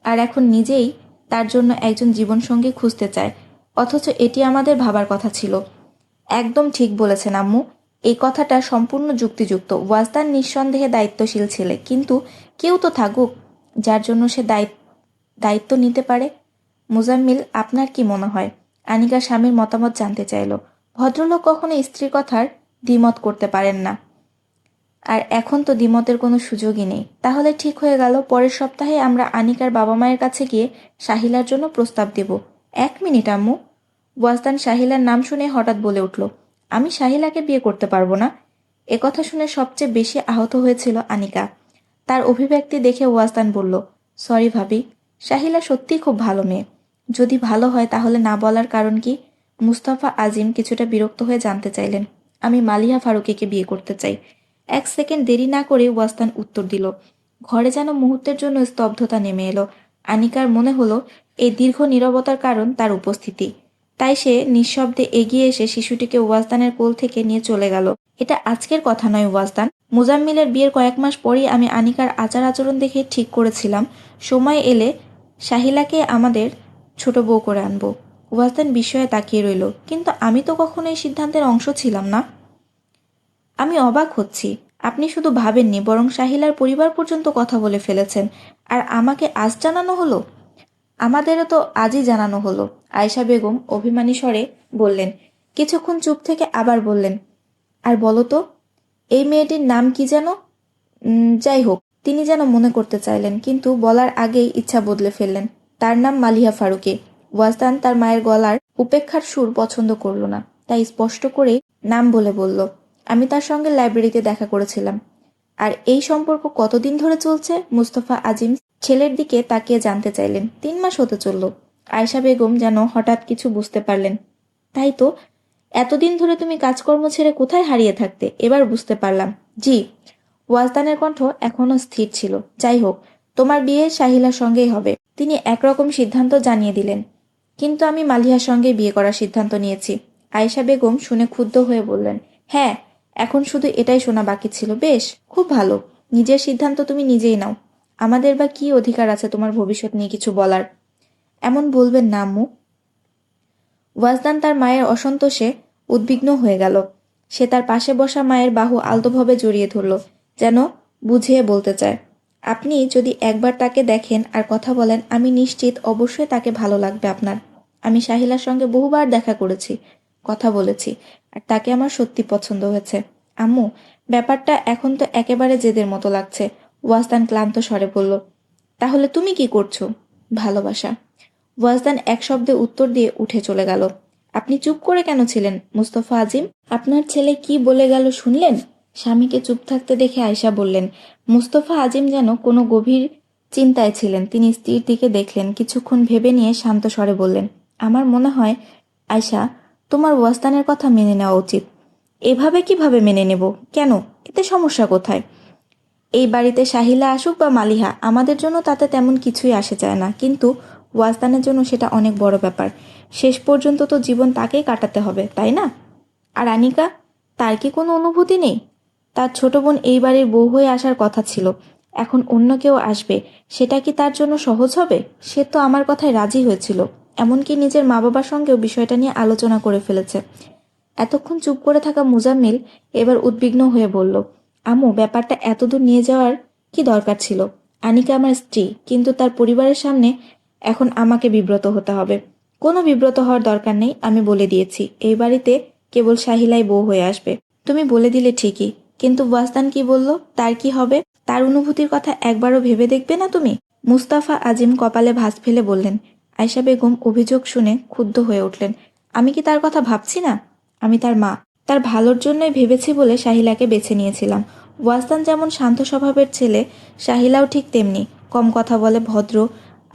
আর এখন নিজেই তার জন্য একজন জীবনসঙ্গী খুঁজতে চায়, অথচ এটি আমাদের ভাবার কথা ছিল। একদম ঠিক বলেছেন আম্মু, এই কথাটা সম্পূর্ণ যুক্তিযুক্ত। ওয়াজদান নিঃসন্দেহে দায়িত্বশীল ছেলে, কিন্তু কেউ তো থাকুক যার জন্য সে দায়িত্ব নিতে পারে। মুজাম্মিল, আপনার কি মনে হয়? আনিকা স্বামীর মতামত জানতে চাইল। ভদ্রলোক কখনো স্ত্রীর কথার দ্বিমত করতে পারেন না, আর এখন তো দ্বিমতের কোনো সুযোগই নেই। তাহলে ঠিক হয়ে গেল, পরের সপ্তাহে আমরা আনিকার বাবা মায়ের কাছে গিয়ে সাহিলার জন্য প্রস্তাব দেব। 1 মিনিট আম্মু। ওয়াজদান সাহিলার নাম শুনে হঠাৎ বলে উঠল, আমি সাহিলাকে বিয়ে করতে পারবো না। একথা শুনে সবচেয়ে বেশি আহত হয়েছিল আনিকা। তার অভিব্যক্তি দেখে ওয়াজদান বলল, সরি ভাবি, সাহিলা সত্যিই খুব ভালো মেয়ে। যদি ভালো হয় তাহলে না বলার কারণ কি? মুস্তাফা আজিম কিছুটা বিরক্ত হয়ে জানতে চাইলেন। আমি মালিহা ফারুকীকে বিয়ে করতে চাই। 1 সেকেন্ড দেরি না করে ওয়াজদান উত্তর দিল। ঘরে যেন মুহূর্তের জন্য স্তব্ধতা নেমে এলো। আনিকার মনে হলো এই দীর্ঘ নীরবতার কারণ তার উপস্থিতি। তাই সে নিঃশব্দে এগিয়ে এসে শিশুটিকে ওয়াজদানের কোল থেকে নিয়ে চলে গেল। এটা আজকের কথা নয় ওয়াজদান। মুজাম্মিলের বিয়ের কয়েক মাস পরেই আমি আনিকার আচার আচরণ দেখে ঠিক করেছিলাম সময় এলে সাহিলাকে আমাদের ছোট বউ করে আনবো। ওয়াজদান বিস্ময়ে তাকিয়ে রইল, কিন্তু আমি তো কখনো এই সিদ্ধান্তের অংশ ছিলাম না। আমি অবাক হচ্ছি, আপনি শুধু ভাবেননি, বরং সাহিলার পরিবার পর্যন্ত কথা বলে ফেলেছেন, আর আমাকে আজ জানানো হলো। আমাদেরও তো আজই জানানো হলো, আয়েশা বেগম অভিমানী স্বরে বললেন। কিছুক্ষণ চুপ থেকে আবার বললেন, আর বলো তো, এই মেয়েটির নাম কি যেন? যাই হোক, তিনি যেন মনে করতে চাইলেন, কিন্তু বলার আগেই ইচ্ছা বদলে ফেললেন। তার নাম মালিহা ফারুকী। ওয়াজদান তার মায়ের গলার উপেক্ষার সুর পছন্দ করল না, তাই স্পষ্ট করেই নাম বলে বলল, আমি তার সঙ্গে লাইব্রেরিতে দেখা করেছিলাম। আর এই সম্পর্ক কতদিন ধরে চলছে? মুস্তফা আজিম ছেলের দিকে তাকিয়ে জানতে চাইলেন। 3 মাস হতে চলল। আয়েশা বেগম যেন হঠাৎ কিছু বুঝতে পারলেন। তাই তো, এতদিন ধরে তুমি কাজকর্ম ছেড়ে কোথায় হারিয়ে থাকতে? এবার বুঝতে পারলাম। জি। ওয়াজদানের কণ্ঠ এখনো স্থির ছিল। যাই হোক, তোমার বিয়ে সাহিলার সঙ্গেই হবে। তিনি একরকম সিদ্ধান্ত জানিয়ে দিলেন। কিন্তু আমি মালিহার সঙ্গে বিয়ে করার সিদ্ধান্ত নিয়েছি। আয়েশা বেগম শুনে ক্ষুব্ধ হয়ে বললেন, হ্যাঁ, এখন শুধু এটাই শোনা বাকি ছিল। বেশ, খুব ভালো। নিজের সিদ্ধান্ত তুমি নিজেই নাও। আমাদের বা কি অধিকার আছে তোমার ভবিষ্যৎ নিয়ে কিছু বলার? এমন বলবেন না আম্মু। ওয়াজদান তার মায়ের অসন্তোষে উদ্বিগ্ন হয়ে গেল। সে তার পাশে বসা মায়ের বাহু আলতোভাবে জড়িয়ে ধরল, যেন বুঝিয়ে বলতে চায়, আপনি যদি একবার তাকে দেখেন আর কথা বলেন, আমি নিশ্চিত অবশ্যই তাকে ভালো লাগবে আপনার। আমি সাহিলার সঙ্গে বহুবার দেখা করেছি, কথা বলেছি, আর তাকে আমার সত্যি পছন্দ হয়েছে। আম্মু, ব্যাপারটা এখন তো একেবারে জেদের মতো লাগছে। ওয়াজদান ক্লান্ত স্বরে বলল। তাহলে তুমি কি করছো? ভালোবাসা। ওয়াজদান এক শব্দে উত্তর দিয়ে উঠে চলে গেল। আপনি চুপ করে কেন ছিলেন মুস্তফা আজিম? আপনার ছেলে কি বলে গেল শুনলেন? স্বামীকে চুপ থাকতে দেখে আয়শা বললেন। মুস্তফা আজিম যেন কোনো গভীর চিন্তায় ছিলেন। তিনি স্ত্রীর দিকে দেখলেন, কিছুক্ষণ ভেবে নিয়ে শান্ত স্বরে বললেন, আমার মনে হয় আয়শা, তোমার ওয়াজদানের কথা মেনে নেওয়া উচিত। এভাবে কিভাবে মেনে নেব? কেন? এতে সমস্যা কোথায়? এই বাড়িতে সাহিলা আসুক বা মালিহা, আমাদের জন্য তাতে তেমন কিছুই আসে যায় না, কিন্তু ওয়াজদানের জন্য সেটা অনেক বড় ব্যাপার। শেষ পর্যন্ত তো জীবন তাকেই কাটাতে হবে, তাই না? আর আনিকা, তার কি কোনো অনুভূতি নেই? তার ছোট বোন এই বাড়ির বউ হয়ে আসার কথা ছিল, এখন অন্য কেউ আসবে, সেটা কি তার জন্য সহজ হবে? সে তো আমার কথায় রাজি হয়েছিল, এমনকি নিজের মা বাবার সঙ্গেও বিষয়টা নিয়ে আলোচনা করে ফেলেছে। এতক্ষণ চুপ করে থাকা মুজাম্মিল এবার উদ্বিগ্ন হয়ে বলল, আম্মু, ব্যাপারটা এতদূর নিয়ে যাওয়ার কি দরকার ছিল? আনিকা আমার স্ত্রী, কিন্তু তার পরিবারের সামনে এখন আমাকে বিব্রত হতে হবে। কোনো বিব্রত হওয়ার দরকার নেই, আমি বলে দিয়েছি এই বাড়িতে কেবল সাহিলাই বউ হয়ে আসবে। তুমি বলে দিলে ঠিকই, কিন্তু ওয়াসদান কি বলল? তার কি হবে? তার অনুভূতির কথা একবারও ভেবে দেখবে না তুমি? মুস্তাফা আজিম কপালে ভাঁজ ফেলে বললেন। আয়শা বেগম অভিযোগ শুনে ক্ষুব্ধ হয়ে উঠলেন। আমি কি তার কথা ভাবছি না? আমি তার মা। তার ভালোর জন্যই ভেবেছি বলে সাহিলাকে বেছে নিয়েছিলাম। ওয়াসদান যেমন শান্ত স্বভাবের ছেলে, সাহিলাও ঠিক তেমনি, কম কথা বলে, ভদ্র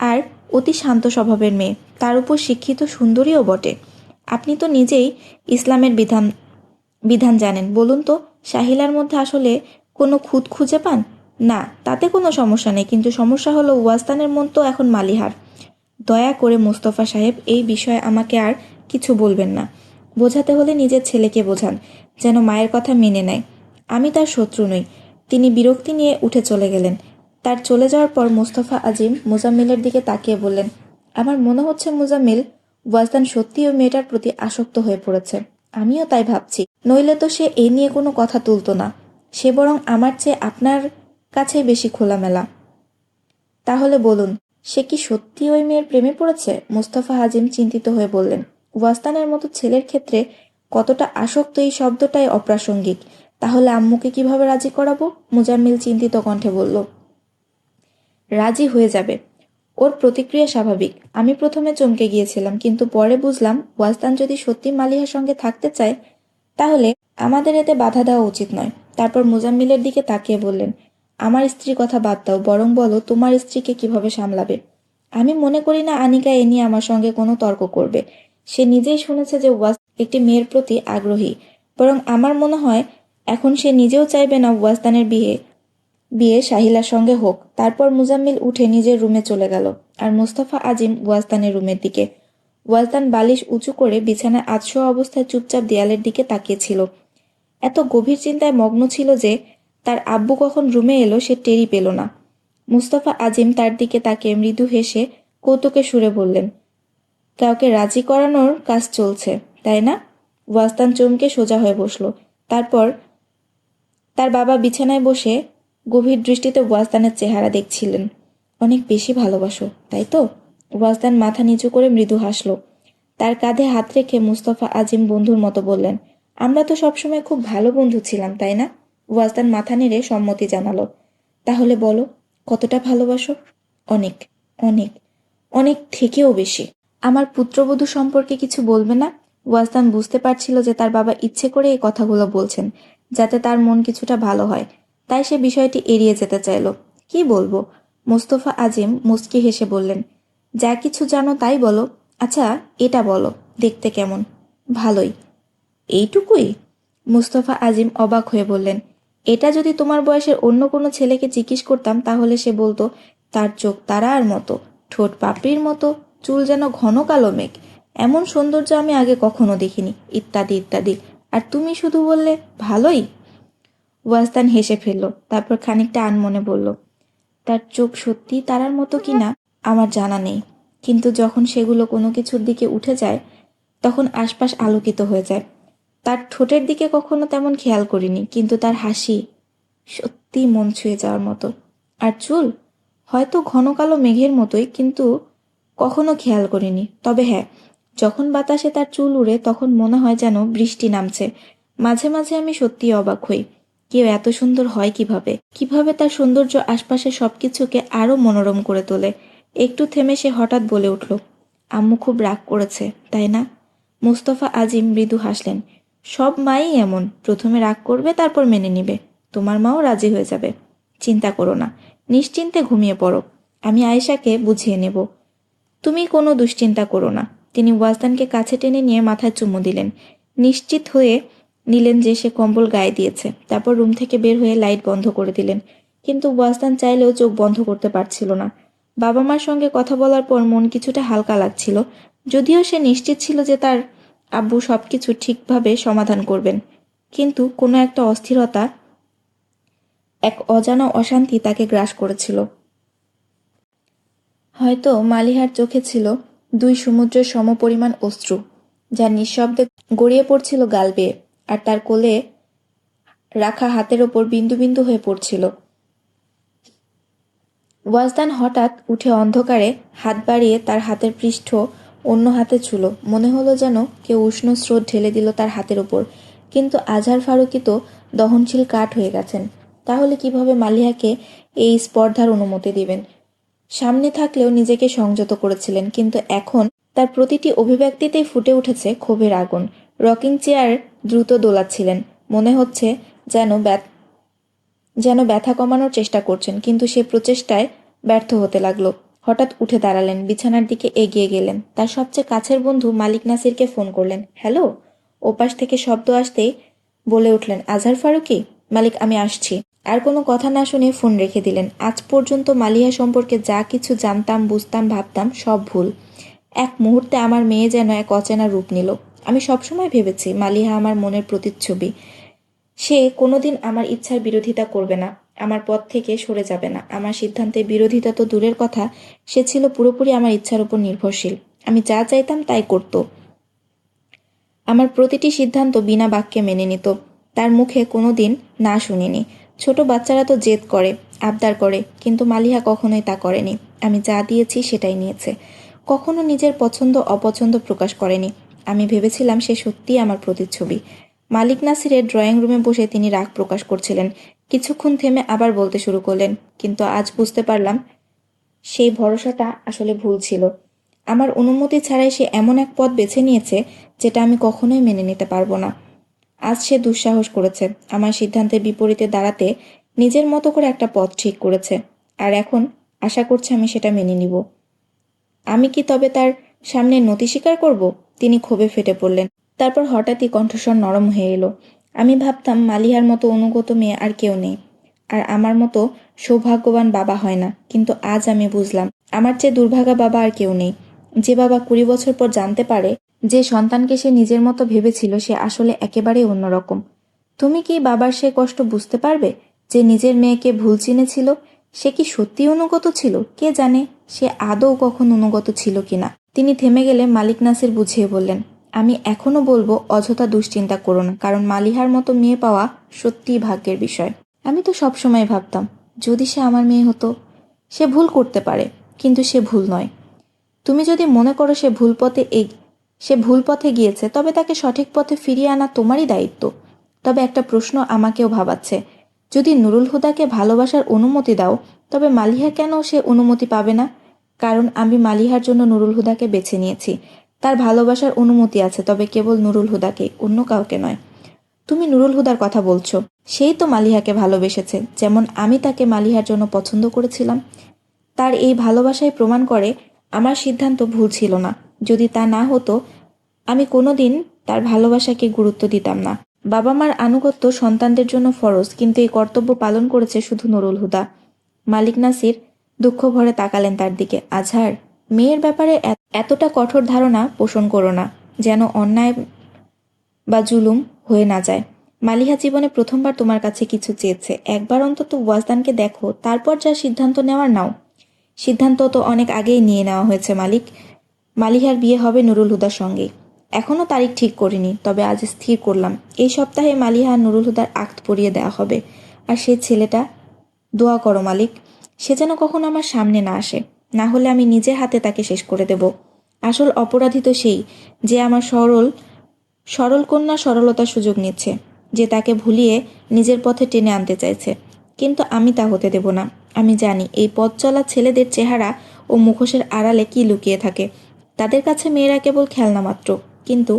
আর অতি শান্ত স্বভাবের মেয়ে, তার উপর শিক্ষিত সুন্দরীও বটে। আপনি তো নিজেই ইসলামের বিধান জানেন, বলুন তো সাহিলার মধ্যে আসলে কোনো খুঁত খুঁজে পান? না, তাতে কোনো সমস্যা নেই, কিন্তু সমস্যা হলো ওয়াসদানের মন তো এখন মালিহার। দয়া করে মোস্তফা সাহেব, এই বিষয়ে আমাকে আর কিছু বলবেন না। বোঝাতে হলে নিজের ছেলেকে বোঝান, যেন মায়ের কথা মেনে নেয়। আমি তার শত্রু নই। তিনি বিরক্তি নিয়ে উঠে চলে গেলেন। তার চলে যাওয়ার পর মোস্তফা আজিম মুজাম্মিলের দিকে তাকিয়ে বললেন, আমার মনে হচ্ছে মুজাম্মিল, ওয়াজদান সত্যি ওই মেয়েটার প্রতি আসক্ত হয়ে পড়েছে। আমিও তাই ভাবছি, নইলে তো সে এ নিয়ে কোনো কথা তুলতো না। সে বরং আমার চেয়ে আপনার কাছেই বেশি খোলামেলা। তাহলে বলুন, সে কি সত্যি ওই মেয়ের প্রেমে পড়েছে? মোস্তফা আজিম চিন্তিত হয়ে বললেন। ওয়াস্তানের মতো ছেলের ক্ষেত্রে কতটা আসক্ত এই শব্দটাই অপ্রাসঙ্গিক। তাহলে আম্মুকে কিভাবে রাজি করাবো? মুজাম্মিল চিন্তিত কণ্ঠে বলল। রাজি হয়ে যাবে। ওর প্রতিক্রিয়া স্বাভাবিক। আমি প্রথমে চমকে গিয়েছিলাম, কিন্তু পরে বুঝলাম ওয়াস্তান যদি সত্যি মালিহার সঙ্গে থাকতে চায়, তাহলে আমাদের এতে বাধা দেওয়া উচিত নয়। তারপর মুজাম্মিলের দিকে তাকিয়ে বললেন, আমার স্ত্রীর কথা বাদ দাও, বরং বলো তোমার স্ত্রীকে কিভাবে সামলাবে। আমি মনে করি না আনিকা এ নিয়ে আমার সঙ্গে কোনো তর্ক করবে। সে নিজেই শুনেছে যে ওয়াস একটি মেয়ের প্রতি আগ্রহী। বরং আমার মনে হয় এখন সে নিজেও চাইবে না ওয়াসদানের বিয়ে বিয়ে সাহিলার সঙ্গে হোক। তারপর মুজাম্মিল উঠে নিজের রুমে চলে গেল, আর মোস্তফা আজিম ওয়াসদানের রুমের দিকে। ওয়াসদান বালিশ উঁচু করে বিছানায় আধশোয়া অবস্থায় চুপচাপ দেয়ালের দিকে তাকিয়েছিল। এত গভীর চিন্তায় মগ্ন ছিল যে তার আব্বু কখন রুমে এলো সে টেরই পেল না। মুস্তফা আজিম তার দিকে তাকিয়ে মৃদু হেসে কৌতুকে সুরে বললেন, কাউকে রাজি করানোর কাজ চলছে, তাই না? ওয়াসদান চমকে সোজা হয়ে বসল। তারপর তার বাবা বিছানায় বসে গভীর দৃষ্টিতে ওয়াসদানের চেহারা দেখছিলেন। অনেক বেশি ভালোবাসো, তাই তো? ওয়াসদান মাথা নিচু করে মৃদু হাসল। তার কাঁধে হাত রেখে মুস্তফা আজিম বন্ধুর মতো বললেন, আমরা তো সবসময় খুব ভালো বন্ধু ছিলাম, তাই না? ওয়াসদান মাথা নেড়ে সম্মতি জানালো। তাহলে বলো, কতটা ভালোবাসো? অনেক, অনেক, অনেক থেকেও বেশি। আমার পুত্রবধূ সম্পর্কে কিছু বলবে না? ওয়াসদান বুঝতে পারছিল যে তার বাবা ইচ্ছে করে এই কথাগুলো বলছেন, যাতে তার মন কিছুটা ভালো হয়। তাই সে বিষয়টি এড়িয়ে যেতে চাইল। কি বলবো? মোস্তফা আজিম মুচকি হেসে বললেন, যা কিছু জানো তাই বলো। আচ্ছা, এটা বলো, দেখতে কেমন? ভালোই। এইটুকুই? মুস্তফা আজিম অবাক হয়ে বললেন, এটা যদি তোমার বয়সের অন্য কোনো ছেলেকে জিজ্ঞেস করতাম, তাহলে সে বলতো তার চোখ তারার মতো, ঠোঁট পাপড়ির মতো, চুল যেন ঘন কালো মেঘ, এমন সৌন্দর্য আমি আগে কখনো দেখিনি, ইত্যাদি ইত্যাদি। আর তুমি শুধু বললে ভালোই। ওয়াসদান হেসে ফেলল, তারপর খানিকটা আনমনে বলল, তার চোখ সত্যি তারার মতো কিনা আমার জানা নেই, কিন্তু যখন সেগুলো কোনো কিছুর দিকে উঠে যায় তখন আশপাশ আলোকিত হয়ে যায়। তার ঠোঁটের দিকে কখনো তেমন খেয়াল করিনি, কিন্তু তার হাসি সত্যি মন ছুঁয়ে যাওয়ার মতো। আর চুল হয়তো ঘন কালো মেঘের মতোই, কিন্তু কখনো খেয়াল করিনি। তবে হ্যাঁ, যখন বাতাসে তার চুল উড়ে তখন মনে হয় যেন বৃষ্টি নামছে, মাঝে মাঝে আমি সত্যিই অবাক হই, কেউ এত সুন্দর হয় কিভাবে, কিভাবে তার সৌন্দর্য আশপাশের সবকিছুকে আরো মনোরম করে তোলে। একটু থেমে সে হঠাৎ বলে উঠল, আম্মু খুব রাগ করেছে, তাই না? মুস্তফা আজিম মৃদু হাসলেন। সব মাই এমন, প্রথমে রাগ করবে, তারপর মেনে নিবে। তোমার মাও রাজি হয়ে যাবে। চিন্তা করো না, নিশ্চিন্তে ঘুমিয়ে পড়ো, আমি আয়েশাকে বুঝিয়ে নেব। তুমি কোনো দুশ্চিন্তা করো না। তিনি ওয়াজদানকে কাছে টেনে নিয়ে মাথায় চুমু দিলেন, নিশ্চিত হয়ে নিলেন যে সে কম্বল গায়ে দিয়েছে। তারপর রুম থেকে বের হয়ে লাইট বন্ধ করে দিলেন। কিন্তু ওয়াজদান চাইলেও চোখ বন্ধ করতে পারছিল না। বাবা মার সঙ্গে কথা বলার পর মন কিছুটা হালকা লাগছিল, যদিও সে নিশ্চিত ছিল যে তার আব্বু সবকিছু ঠিকভাবে সমাধান করবেন। কিন্তু কোনো একটা অস্থিরতা, এক অজানা অশান্তি তাকে গ্রাস করেছিল। হয়তো মালিহার চোখে ছিল দুই সমুদ্রের সমপরিমাণ অশ্রু, যা নিঃশব্দে গড়িয়ে পড়ছিল গাল বেয়ে, আর তার কোলে রাখা হাতের ওপর বিন্দু বিন্দু হয়ে পড়ছিল। ওয়াজদান হঠাৎ উঠে অন্ধকারে হাত বাড়িয়ে তার হাতের পৃষ্ঠ অন্য হাতে ছুল। মনে হলো যেন কেউ উষ্ণ স্রোত ঢেলে দিল তার হাতের ওপর। কিন্তু আজহার ফারুকী তো দহনশীল কাঠ হয়ে গেছেন। তাহলে কিভাবে মালিহাকে এই স্পর্ধার অনুমতি দিবেন? সামনে থাকলেও নিজেকে সংযত করেছিলেন, কিন্তু এখন তার প্রতিটি অভিব্যক্তিতেই ফুটে উঠেছে ক্ষোভের আগুন। রকিং চেয়ার দ্রুত দোলাচ্ছিলেন, মনে হচ্ছে যেন ব্যথা কমানোর চেষ্টা করছেন, কিন্তু সে প্রচেষ্টায় ব্যর্থ হতে লাগলো। হঠাৎ উঠে দাঁড়ালেন, বিছানার দিকে এগিয়ে গেলেন, তার সবচেয়ে কাছের বন্ধু মালিক নাসিরকে ফোন করলেন। হ্যালো। ওপাশ থেকে শব্দ আসতেই বলে উঠলেন, আজহার ফারুকী। মালিক, আমি আসছি। আর কোনো কথা না শুনে ফোন রেখে দিলেন। আজ পর্যন্ত মালিহা সম্পর্কে যা কিছু জানতাম, বুঝতাম, ভাবতাম, সব ভুল। এক মুহূর্তে আমার মেয়ে যেন এক অচেনা রূপ নিল। আমি সবসময় ভেবেছি মালিহা আমার মনের প্রতিচ্ছবি। সে কোনোদিন আমার ইচ্ছার বিরোধিতা করবে না, আমার পথ থেকে সরে যাবে না। আমার সিদ্ধান্তের বিরোধিতা তো দূরের কথা, সে ছিল পুরোপুরি আমার ইচ্ছার উপর নির্ভরশীল। আমি যা চাইতাম তাই করত। আমার প্রতিটি সিদ্ধান্ত বিনা বাক্যে মেনে নিত। তার মুখে কোনোদিন না শুনিনি। ছোট বাচ্চারা তো জেদ করে, আবদার করে, কিন্তু মালিহা কখনোই তা করেনি। আমি যা দিয়েছি সেটাই নিয়েছে। কখনো নিজের পছন্দ অপছন্দ প্রকাশ করেনি। আমি ভেবেছিলাম সে সত্যিই আমার প্রতিচ্ছবি। মালিক নাসিরের ড্রয়িং রুমে বসে তিনি রাগ প্রকাশ করছিলেন। কিছুক্ষণ থেমে আবার বলতে শুরু করলেন, কিন্তু আজ বুঝতে পারলাম সেই ভরসাটা আসলে ভুল ছিল। আমার অনুমতি ছাড়াই সে এমন এক পথ বেছে নিয়েছে যেটা আমি কখনোই মেনে নিতে পারবো না। আজ সে দুঃসাহস করেছে, আমার সিদ্ধান্তের বিপরীতে দাঁড়াতে নিজের মতো করে একটা পথ ঠিক করেছে, আর এখন আশা করছে আমি সেটা মেনে নিব। আমি কি তবে তার সামনে নতি স্বীকার করব? তিনি ক্ষোভে ফেটে পড়লেন। তারপর হঠাৎই কণ্ঠস্বর নরম হয়ে এলো। আমি ভাবতাম মালিহার মতো অনুগত মেয়ে আর কেউ নেই, আর আমার মতো সৌভাগ্যবান বাবা হয় না, কিন্তু আজ আমি বুঝলাম আমার চেয়ে দুর্ভাগা বাবা আর কেউ নেই। যে বাবা 20 বছর পর জানতে পারে যে সন্তানকে সে নিজের মতো ভেবেছিল সে আসলে একেবারেই অন্যরকম। তুমি কি বাবার সে কষ্ট বুঝতে পারবে, যে নিজের মেয়েকে ভুল চিনেছিল? সে কি সত্যি অনুগত ছিল? কে জানে সে আদৌ কখন অনুগত ছিল কিনা। তিনি থেমে গেলে মালিক নাসির বুঝিয়ে বললেন, আমি এখনো বলবো অযথা দুশ্চিন্তা করো না, কারণ মালিহার মতো মেয়ে পাওয়া সত্যিই ভাগ্যের বিষয়। আমি তো সবসময় ভাবতাম, যদি সে আমার মেয়ে হতো। সে ভুল করতে পারে, কিন্তু সে ভুল নয়। তুমি যদি মনে করো সে ভুল পথে গিয়েছে, তবে তাকে সঠিক পথে ফিরিয়ে আনা তোমারই দায়িত্ব। তবে একটা প্রশ্ন আমাকেও ভাবাচ্ছে, যদি নুরুল হুদাকে ভালোবাসার অনুমতি দাও, তবে মালিহা কেন সে অনুমতি পাবে না? কারণ আমি মালিহার জন্য নুরুল হুদাকে বেছে নিয়েছি। তার ভালোবাসার অনুমতি আছে, তবে কেবল নুরুল হুদাকে, অন্য কাউকে নয়। তুমি নুরুল হুদার কথা বলছো, সেই তো মালিহাকে ভালোবেসেছে, যেমন আমি তাকে মালিহার জন্য পছন্দ করেছিলাম। তার এই ভালোবাসাই প্রমাণ করে আমার সিদ্ধান্ত ভুল ছিল না। যদি তা না হতো, আমি কোনোদিন তার ভালোবাসাকে গুরুত্ব দিতাম না। বাবা মার আনুগত্য সন্তানদের জন্য ফরজ, কিন্তু এই কর্তব্য পালন করেছে শুধু নুরুল হুদা। মালিক নাসির দুঃখ ভরে তাকালেন তার দিকে। আজহার, মেয়ের ব্যাপারে এতটা কঠোর ধারণা পোষণ করো না, যেন অন্যায় বা জুলুম হয়ে না যায়। মালিহা জীবনে প্রথমবার তোমার কাছে কিছু চেয়েছে, একবার অন্তত ওয়াজদানকে দেখো, তারপর যা সিদ্ধান্ত নেওয়ার নাও। সিদ্ধান্ত তো অনেক আগেই নিয়ে নেওয়া হয়েছে মালিক। মালিহার বিয়ে হবে নুরুল হুদার সঙ্গেই। এখনও তারিখ ঠিক করিনি, তবে আজ স্থির করলাম এই সপ্তাহে মালিহা নুরুল হুদার আক্ত পরিয়ে দেওয়া হবে। আর সে ছেলেটা, দোয়া করো মালিক, সে যেন কখনো আমার সামনে না আসে, না হলে আমি নিজে হাতে তাকে শেষ করে দেব। আসল অপরাধী তো সেই, যে আমার সরল সরল কন্যা সরলতার সুযোগ নিচ্ছে, যে তাকে ভুলিয়ে নিজের পথে টেনে আনতে চাইছে। কিন্তু আমি তা হতে দেব না। আমি জানি এই পথ চলা ছেলেদের চেহারা ও মুখোশের আড়ালে কি লুকিয়ে থাকে। তাদের কাছে মেয়েরা কেবল খেলনা মাত্র, কিন্তু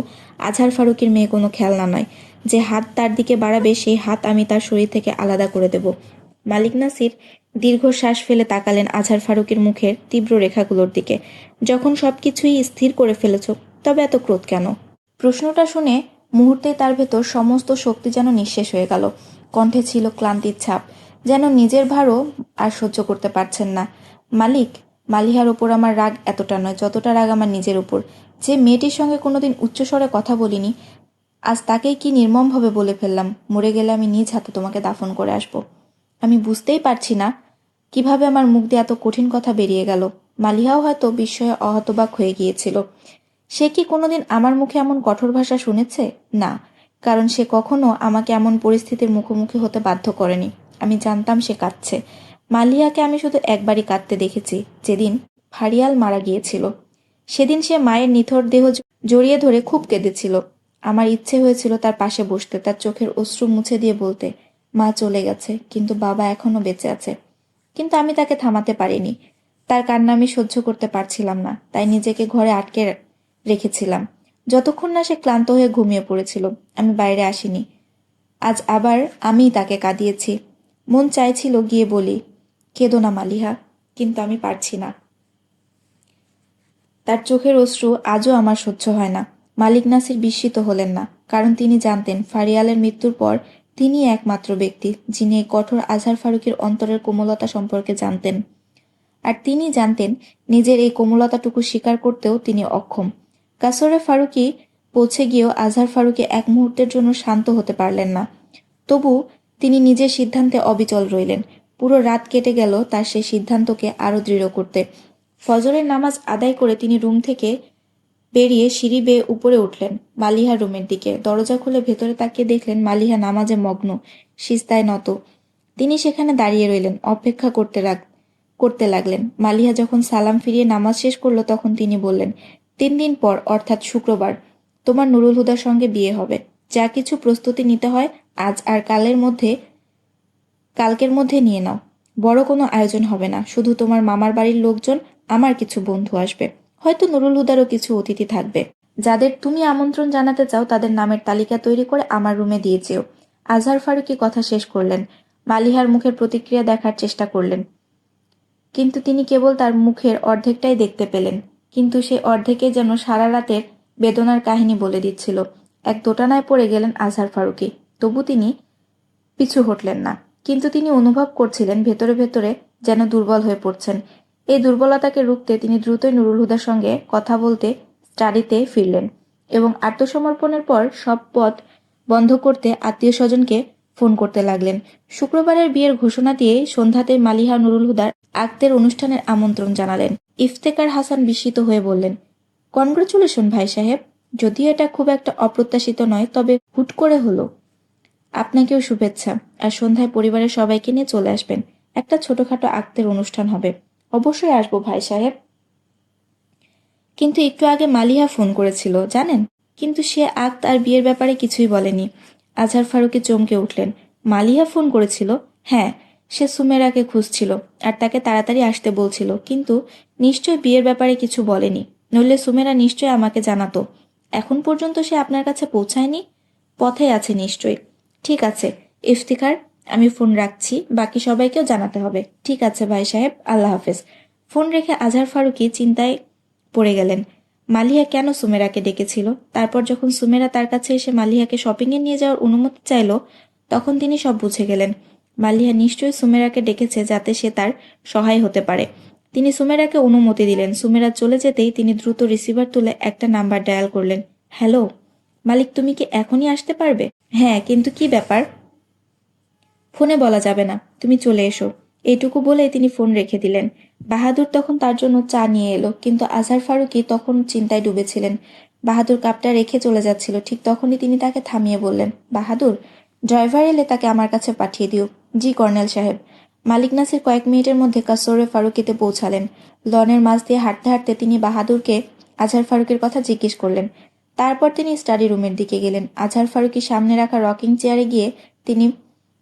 আজহার ফারুকের মেয়ে কোনো খেলনা নয়। যে হাত তার দিকে বাড়াবে সেই হাত আমি তার শরীর থেকে আলাদা করে দেব। মালিক নাসির দীর্ঘশ্বাস ফেলে তাকালেন আজহার ফারুকের মুখের তীব্র রেখাগুলোর দিকে। যখন সবকিছুই স্থির করে ফেলেছ, তবে এত ক্রোধ কেন? প্রশ্নটা শুনে মুহূর্তেই তার ভেতর সমস্ত শক্তি যেন নিঃশেষ হয়ে গেল। কণ্ঠে ছিল ক্লান্তির ছাপ, যেন নিজের ভারও আর সহ্য করতে পারছেন না। মালিক, মালিহার ওপর আমার রাগ এতটা নয় যতটা রাগ আমার নিজের উপর। যে মেয়েটির সঙ্গে কোনোদিন উচ্চস্বরে কথা বলিনি, আজ তাকেই কি নির্মমভাবে বলে ফেললাম, মরে গেলে আমি নিজ হাতে তোমাকে দাফন করে আসব। আমি বুঝতেই পারছি না কিভাবে আমার মুখ দিয়ে এত কঠিন কথা বেরিয়ে গেল। মালিহাও হয়তো বিস্ময়ে অহতবাক হয়ে গিয়েছিল। সে কি কোনোদিন আমার মুখে এমন কঠোর ভাষা শুনেছে? না, কারণ সে কখনো আমাকে এমন পরিস্থিতির মুখোমুখি হতে বাধ্য করেনি। আমি জানতাম সে কাঁদছে। মালিহাকে আমি শুধু একবারই কাঁদতে দেখেছি, যেদিন ফারিয়াল মারা গিয়েছিল। সেদিন সে মায়ের নিথর দেহ জড়িয়ে ধরে খুব কেঁদেছিল। আমার ইচ্ছে হয়েছিল তার পাশে বসতে, তার চোখের অশ্রু মুছে দিয়ে বলতে, মা চলে গেছে, কিন্তু বাবা এখনো বেঁচে আছে। কিন্তু আমি তাকে থামাতে পারিনি। তার কান্না আমি সহ্য করতে পারছিলাম না, তাই নিজেকে ঘরে আটকে রেখেছিলাম যতক্ষণ না সে ক্লান্ত হয়ে ঘুমিয়ে পড়েছিল। আমি বাইরে আসিনি। আজ আবার আমিই তাকে কাঁদিয়েছি। মন চাইছিল গিয়ে বলি, কেঁদো না মালিহা, কিন্তু আমি পারছি না। তার চোখের অশ্রু আজও আমার সহ্য হয় না। মালিক নাসির বিস্মিত হলেন না, কারণ তিনি জানতেন ফারিয়ালের মৃত্যুর পর তিনি একমাত্র ব্যক্তি যিনি এই কঠোর আজহার ফারুকের অন্তরের কোমলতা সম্পর্কে জানতেন। আর তিনি জানতেন নিজের এই কোমলতাটুকু স্বীকার করতেও তিনি অক্ষম। কাসরে ফারুকি পৌঁছে গিয়েও আজহার ফারুকি এক মুহূর্তের জন্য শান্ত হতে পারলেন না। তবু তিনি নিজের সিদ্ধান্তে অবিচল রইলেন। পুরো রাত কেটে গেল তার সেই সিদ্ধান্তকে আরও দৃঢ় করতে। ফজরের নামাজ আদায় করে তিনি রুম থেকে বেরিয়ে সিঁড়ি বেয়ে উপরে উঠলেন মালিহার রুমের দিকে। দরজা খুলে ভেতরে তাকিয়ে দেখলেন মালিহা নামাজে মগ্ন, সিজদায় নত। তিনি সেখানে দাঁড়িয়ে রইলেন, অপেক্ষা করতে লাগলেন। মালিহা যখন সালাম ফিরিয়ে নামাজ শেষ করলো, তখন তিনি বললেন, 3 দিন পর, অর্থাৎ শুক্রবার, তোমার নুরুল হুদার সঙ্গে বিয়ে হবে। যা কিছু প্রস্তুতি নিতে হয় আজ আর কালকের মধ্যে নিয়ে নাও। বড় কোনো আয়োজন হবে না, শুধু তোমার মামার বাড়ির লোকজন, আমার কিছু বন্ধু আসবে, হয়তো নুরুল হুদারও কিছু অতিথি থাকবে। যাদের তুমি আমন্ত্রণ জানাতে চাও তাদের নামের তালিকা তৈরি করে আমার রুমে দিয়ে যেও। আজহার ফারুকী কথা শেষ করলেন। মালিহার মুখের প্রতিক্রিয়া দেখার চেষ্টা করলেন, কিন্তু তিনি কেবল তার মুখের অর্ধেকটাই দেখতে পেলেন। কিন্তু সেই অর্ধেকে যেন সারা রাতের বেদনার কাহিনী বলে দিচ্ছিল। এক দোটানায় পড়ে গেলেন আজহার ফারুকী। তবু তিনি পিছু হটলেন না। কিন্তু তিনি অনুভব করছিলেন ভেতরে ভেতরে যেন দুর্বল হয়ে পড়ছেন। এই দুর্বলতাকে রুখতে তিনি দ্রুতই নুরুল হুদার সঙ্গে কথা বলতে স্টাডিতে ফিরলেন এবং আত্মসমর্পণের পর সব পথ বন্ধ করতে আত্মীয় স্বজনকে ফোন করতে লাগলেন। শুক্রবারের বিয়ের ঘোষণা দিয়ে সন্ধ্যাতে মালিহা নুরুল হুদার আক্তের অনুষ্ঠানের আমন্ত্রণ জানালেন। ইফতেকার হাসান বিস্মিত হয়ে বললেন, কনগ্রাচুলেশন ভাই সাহেব, যদিও এটা খুব একটা অপ্রত্যাশিত নয়, তবে হুট করে হলো। আপনাকেও শুভেচ্ছা। আর সন্ধ্যায় পরিবারের সবাইকে নিয়ে চলে আসবেন। একটা ছোটখাটো আক্তের অনুষ্ঠান হবে। অবশ্যই আসবো ভাই সাহেব। কিন্তু একটু আগে মালিহা ফোন করেছিল জানেন, কিন্তু সে আক্ত আর বিয়ের ব্যাপারে কিছুই বলেনি। আজহার ফারুকী চমকে উঠলেন। মালিহা ফোন করেছিল? হ্যাঁ, সে সুমেরাকে খুঁজছিল আর তাকে তাড়াতাড়ি আসতে বলছিল, কিন্তু নিশ্চয় বিয়ের ব্যাপারে কিছু বলেনি, নইলে সুমেরা নিশ্চয় আমাকে জানাতো। এখন পর্যন্ত সে আপনার কাছে পৌঁছায়নি? পথে আছে নিশ্চয়। ঠিক আছে ইফতিখার, আমি ফোন রাখছি, বাকি সবাইকেও জানাতে হবে। ঠিক আছে ভাই সাহেব, আল্লাহ হাফেজ। ফোন রেখে আজহার ফারুকী চিন্তায় পড়ে গেলেন। মালিহা কেন সুমেরাকে ডেকেছিল? তারপর যখন সুমেরা তার কাছে এসে মালিহাকে শপিংয়ে নিয়ে যাওয়ার অনুমতি চাইল, তখন তিনি সব বুঝে গেলেন। মালিহা নিশ্চয়ই সুমেরাকে ডেকেছে যাতে সে তার সহায় হতে পারে। তিনি সুমেরাকে অনুমতি দিলেন। সুমেরা চলে যেতেই তিনি দ্রুত রিসিভার তুলে একটা নাম্বার ডায়াল করলেন। হ্যালো মালিক, তুমি কি এখনই আসতে পারবে? হ্যাঁ, কিন্তু কি ব্যাপার? ফোনে বলা যাবে না, তুমি চলে এসো। এইটুকু বলে তিনি ফোন রেখে দিলেন। বাহাদুর তখন তার জন্য চা নিয়ে এলো, কিন্তু আজহার ফারুকী তখন চিন্তায় ডুবেছিলেন। বাহাদুর কাপটা রেখে চলে যাচ্ছিল, ঠিক তখনই তিনি তাকে থামিয়ে বললেন, বাহাদুর, ড্রাইভার এলে তাকে আমার কাছে পাঠিয়ে দিও। জি কর্নেল সাহেব। মালিক নাসির কয়েক মিনিটের মধ্যে কাসরে ফারুকিতে পৌঁছালেন। লনের মাঝ দিয়ে হাঁটতে হাঁটতে তিনি বাহাদুরকে আজহার ফারুকের কথা জিজ্ঞেস করলেন। তারপর তিনি স্টাডি রুমের দিকে গেলেন। আজহার ফারুকী সামনে রাখা রকিং চেয়ারে গিয়ে তিনি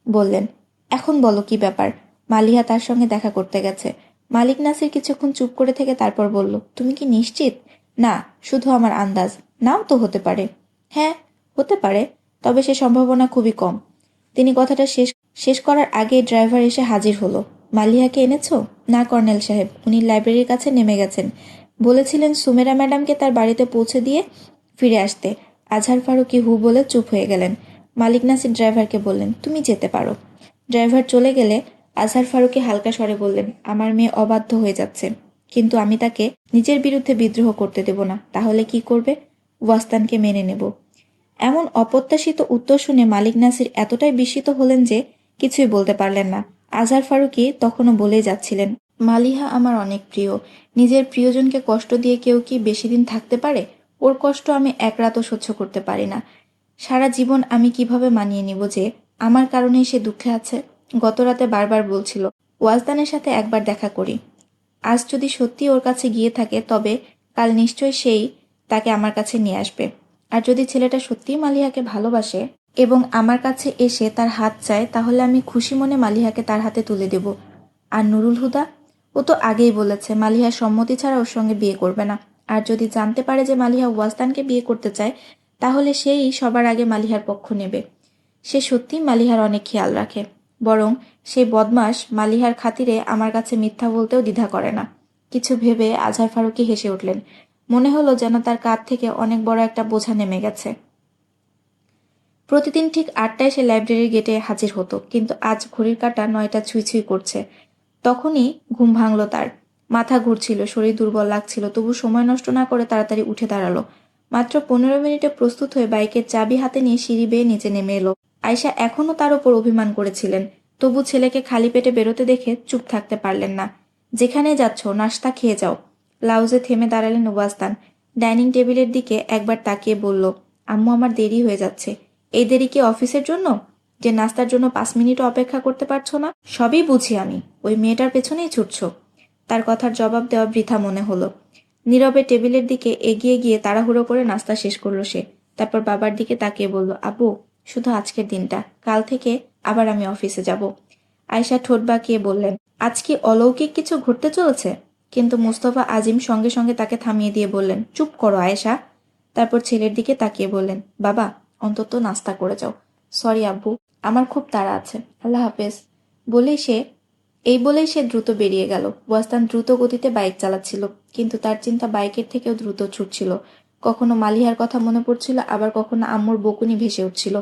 বললেন, এখন বলো কি ব্যাপার? মালিহা তার সঙ্গে দেখা করতে গেছে। মালিক নাসির কিছুক্ষণ চুপ করে থেকে তারপর বলল, তুমি কি নিশ্চিত? না, শুধু আমার আন্দাজ। নাও তো হতে পারে। হ্যাঁ, হতে পারে, তবে সে সম্ভাবনা খুবই কম। তিনি কথাটা শেষ করার আগেই ড্রাইভার এসে হাজির হলো। মালিহাকে এনেছো? না কর্নেল সাহেব, উনি লাইব্রেরির কাছে নেমে গেছেন। বলেছিলেন সুমেরা ম্যাডামকে তার বাড়িতে পৌঁছে দিয়ে ফিরে আসতে। আজহার ফারুকী হু বলে চুপ হয়ে গেলেন। মালিক নাসির ড্রাইভারকে বললেন, তুমি যেতে পারো। ড্রাইভার চলে গেলে আজহার ফারুকী হালকা স্বরে বললেন, আমার মেয়ে অবাধ্য হয়ে যাচ্ছে, কিন্তু আমি তাকে নিজের বিরুদ্ধে বিদ্রোহ করতে দেব না। তাহলে কি করবে? ওয়াস্তানকে মেনে নেব। এমন অপ্রত্যাশিত উত্তর শুনে মালিক নাসির এতটাই বিস্মিত হলেন যে কিছুই বলতে পারলেন না। আজহার ফারুকী তখনও বলেই যাচ্ছিলেন, মালিহা আমার অনেক প্রিয়। নিজের প্রিয়জনকে কষ্ট দিয়ে কেউ কি বেশি দিন থাকতে পারে? ওর কষ্ট আমি এক রাতও সহ্য করতে পারি না। সারা জীবন আমি কিভাবে মানিয়ে নিব যে আমার কারণেই সে দুঃখে আছে? গত রাতে বারবার বলছিল ওয়াজদানের সাথে একবার দেখা করি। আজ যদি সত্যি ওর কাছে গিয়ে থাকে তবে কাল নিশ্চয় সেই তাকে আমার কাছে নিয়ে আসবে। আর যদি ছেলেটা সত্যিই মালিহাকে ভালোবাসে এবং আমার কাছে এসে তার হাত চায়, তাহলে আমি খুশি মনে মালিহাকে তার হাতে তুলে দেব। আর নুরুল হুদা, ও তো আগেই বলেছে মালিহার সম্মতি ছাড়া ওর সঙ্গে বিয়ে করবে না। আর যদি জানতে পারে যে মালিহা ওয়াজদানকে বিয়ে করতে চায়, তাহলে সেই সবার আগে মালিহার পক্ষ নেবে। সে সত্যি মালিহার অনেক খেয়াল রাখে। বরং সেই বদমাস মালিহার খাতিরে আমার কাছে মিথ্যা বলতেও দ্বিধা করে না। কিছু ভেবে আজহার ফারুকী হেসে উঠলেন। মনে হলো যেন তার কাঁধ থেকে অনেক বড় একটা বোঝা নেমে গেছে। প্রতিদিন ঠিক ৮টায় সে লাইব্রেরির গেটে হাজির হতো, কিন্তু আজ ঘড়ির কাঁটা ৯টা ছুঁই ছুঁই করছে। তখনই ঘুম ভাঙল তার। মাথা ঘুরছিল, শরীর দুর্বল লাগছিল, তবু সময় নষ্ট না করে তাড়াতাড়ি উঠে দাঁড়ালো। মাত্র ১৫ মিনিটে প্রস্তুত হয়ে বাইকের চাবি হাতে নিয়ে সিঁড়ি বেয়ে নিচে নেমে এলো। আয়শা এখনও তার ওপর অভিমান করেছিলেন, তবু ছেলেকে খালি পেটে বেরোতে দেখে চুপ থাকতে পারলেন না। যেখানে যাচ্ছ নাস্তা খেয়ে যাও। লাউজে থেমে দাঁড়ালেন ওয়াজদান। ডাইনিং টেবিলের দিকে একবার তাকিয়ে বলল, আম্মু আমার দেরি হয়ে যাচ্ছে। এই দেরি কি অফিসের জন্য, যে নাস্তার জন্য ৫ মিনিটও অপেক্ষা করতে পারছো না? সবই বুঝি আমি, ওই মেয়েটার পেছনেই ছুটছ। তার কথার জবাব দেওয়া বৃথা মনে হলো। নীরবে টেবিলের দিকে এগিয়ে গিয়ে তাড়াহুড়ো করে নাস্তা শেষ করলো সে। তারপর বাবার দিকে তাকিয়ে বলল, আব্বু, শুধু আজকের দিনটা, কাল থেকে আবার আমি অফিসে যাব। আয়শা ঠোঁট বাঁকিয়ে বললেন, আজ কি অলৌকিক কিছু ঘটতে চলেছে? কিন্তু মুস্তফা আজিম সঙ্গে সঙ্গে তাকে থামিয়ে দিয়ে বললেন, চুপ করো আয়েশা। তারপর ছেলের দিকে তাকিয়ে বললেন, বাবা, অন্তত নাস্তা করে যাও। সরি আব্বু, আমার খুব তাড়া আছে, আল্লাহ হাফেজ। বলেই সে দ্রুত বেরিয়ে গেল। ওয়াস্তান দ্রুত গতিতে বাইক চালাচ্ছিল, কিন্তু তার চিন্তা বাইকের থেকেও দ্রুত ছুটছিল। কখনো মালিহার কথা মনে পড়ছিল, আবার কখনো আম্মুর বকুনি ভেসে উঠছিল।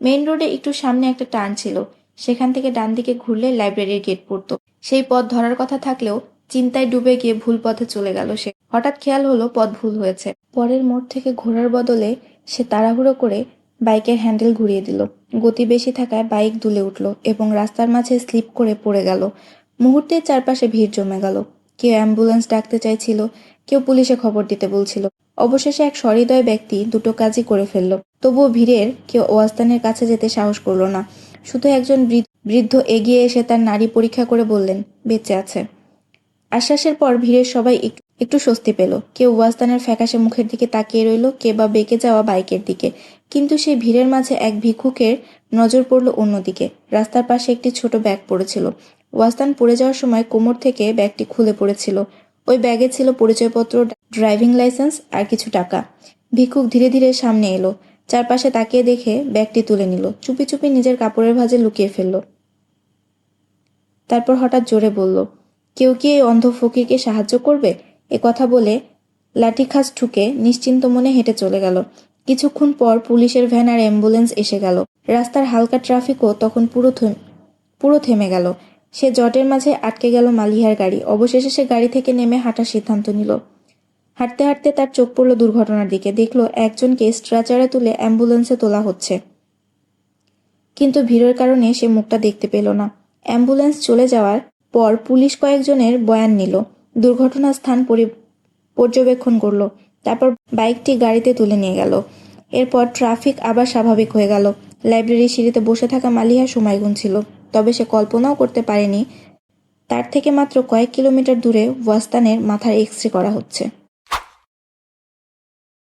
মেইন রোডে একটু সামনে একটা টার্ন ছিল, সেখান থেকে ডান দিকে ঘুরলে লাইব্রেরির গেট পড়তো। সেই পথ ধরার কথা থাকলেও চিন্তায় ডুবে গিয়ে ভুল পথে চলে গেল সে। হঠাৎ খেয়াল হলো পথ ভুল হয়েছে। পরের মোড় থেকে ঘোরার বদলে সে তাড়াহুড়ো করে বাইকের হ্যান্ডেল ঘুরিয়ে দিল। গতি বেশি থাকায় বাইক দুলে উঠল এবং রাস্তার মাঝে স্লিপ করে পড়ে গেল। মুহূর্তেই চারপাশে ভিড় জমে গেল। কেউ অ্যাম্বুলেন্স ডাকতে চাইছিল, কেউ পুলিশে খবর দিতে বলছিল। অবশেষে এক সহৃদয় ব্যক্তি দুটো কাজই করে ফেলল। তবুও ভিড়ের কেউ ওয়াস্তানের কাছে যেতে সাহস করল না। শুধু একজন বৃদ্ধ এগিয়ে এসে তার নাড়ি পরীক্ষা করে বললেন, বেঁচে আছে। আশ্বাসের পর ভিড়ের সবাই একটু স্বস্তি পেল। কেউ ওয়াজদানের ফ্যাকাশে মুখের দিকে তাকিয়ে রইল, কে বা বেঁকে যাওয়া বাইকের দিকে। কিন্তু সেই ভিড়ের মাঝে এক ভিক্ষুকের নজর পড়ল অন্যদিকে। রাস্তার পাশে একটি ছোট ব্যাগ পড়েছিল। ওয়াজদান পড়ে যাওয়ার সময় কোমর থেকে ব্যাগটি খুলে পড়েছিল। ওই ব্যাগে ছিল পরিচয়পত্র, ড্রাইভিং লাইসেন্স আর কিছু টাকা। ভিক্ষুক ধীরে ধীরে সামনে এলো, চারপাশে তাকিয়ে দেখে ব্যাগটি তুলে নিল, চুপি চুপি নিজের কাপড়ের ভাঁজে লুকিয়ে ফেলল। তারপর হঠাৎ জোরে বলল, কেউ কি এই অন্ধ ফকিরকে সাহায্য করবে? এ কথা বলে লাঠিখাঁজ ঠুকে নিশ্চিন্ত মনে হেঁটে চলে গেল। কিছুক্ষণ পর পুলিশের ভ্যান আর অ্যাম্বুলেন্স এসে গেল। রাস্তার হালকা ট্রাফিকও তখন পুরো থেমে গেল। সে জটের মাঝে আটকে গেল মালিহার গাড়ি। অবশেষে সে গাড়ি থেকে নেমে হাঁটার সিদ্ধান্ত নিল। হাঁটতে হাঁটতে তার চোখ পড়ল দুর্ঘটনার দিকে। দেখল একজনকে স্ট্রেচারে তুলে অ্যাম্বুলেন্সে তোলা হচ্ছে, কিন্তু ভিড়ের কারণে সে মুখটা দেখতে পেল না। অ্যাম্বুলেন্স চলে যাওয়ার পর পুলিশ কয়েকজনের বয়ান নিল, দুর্ঘটনার স্থান পর্যবেক্ষণ করল, তারপর বাইকটি গাড়িতে তুলে নিয়ে গেল। এরপর ট্রাফিক আবার স্বাভাবিক হয়ে গেল। লাইব্রেরির সিঁড়িতে বসে থাকা মালিহা সময় গুনছিল। তবে সে কল্পনাও করতে পারেনি তার থেকে মাত্র কয়েক কিলোমিটার দূরে ওয়াস্তানের মাথার এক্স-রে করা হচ্ছে।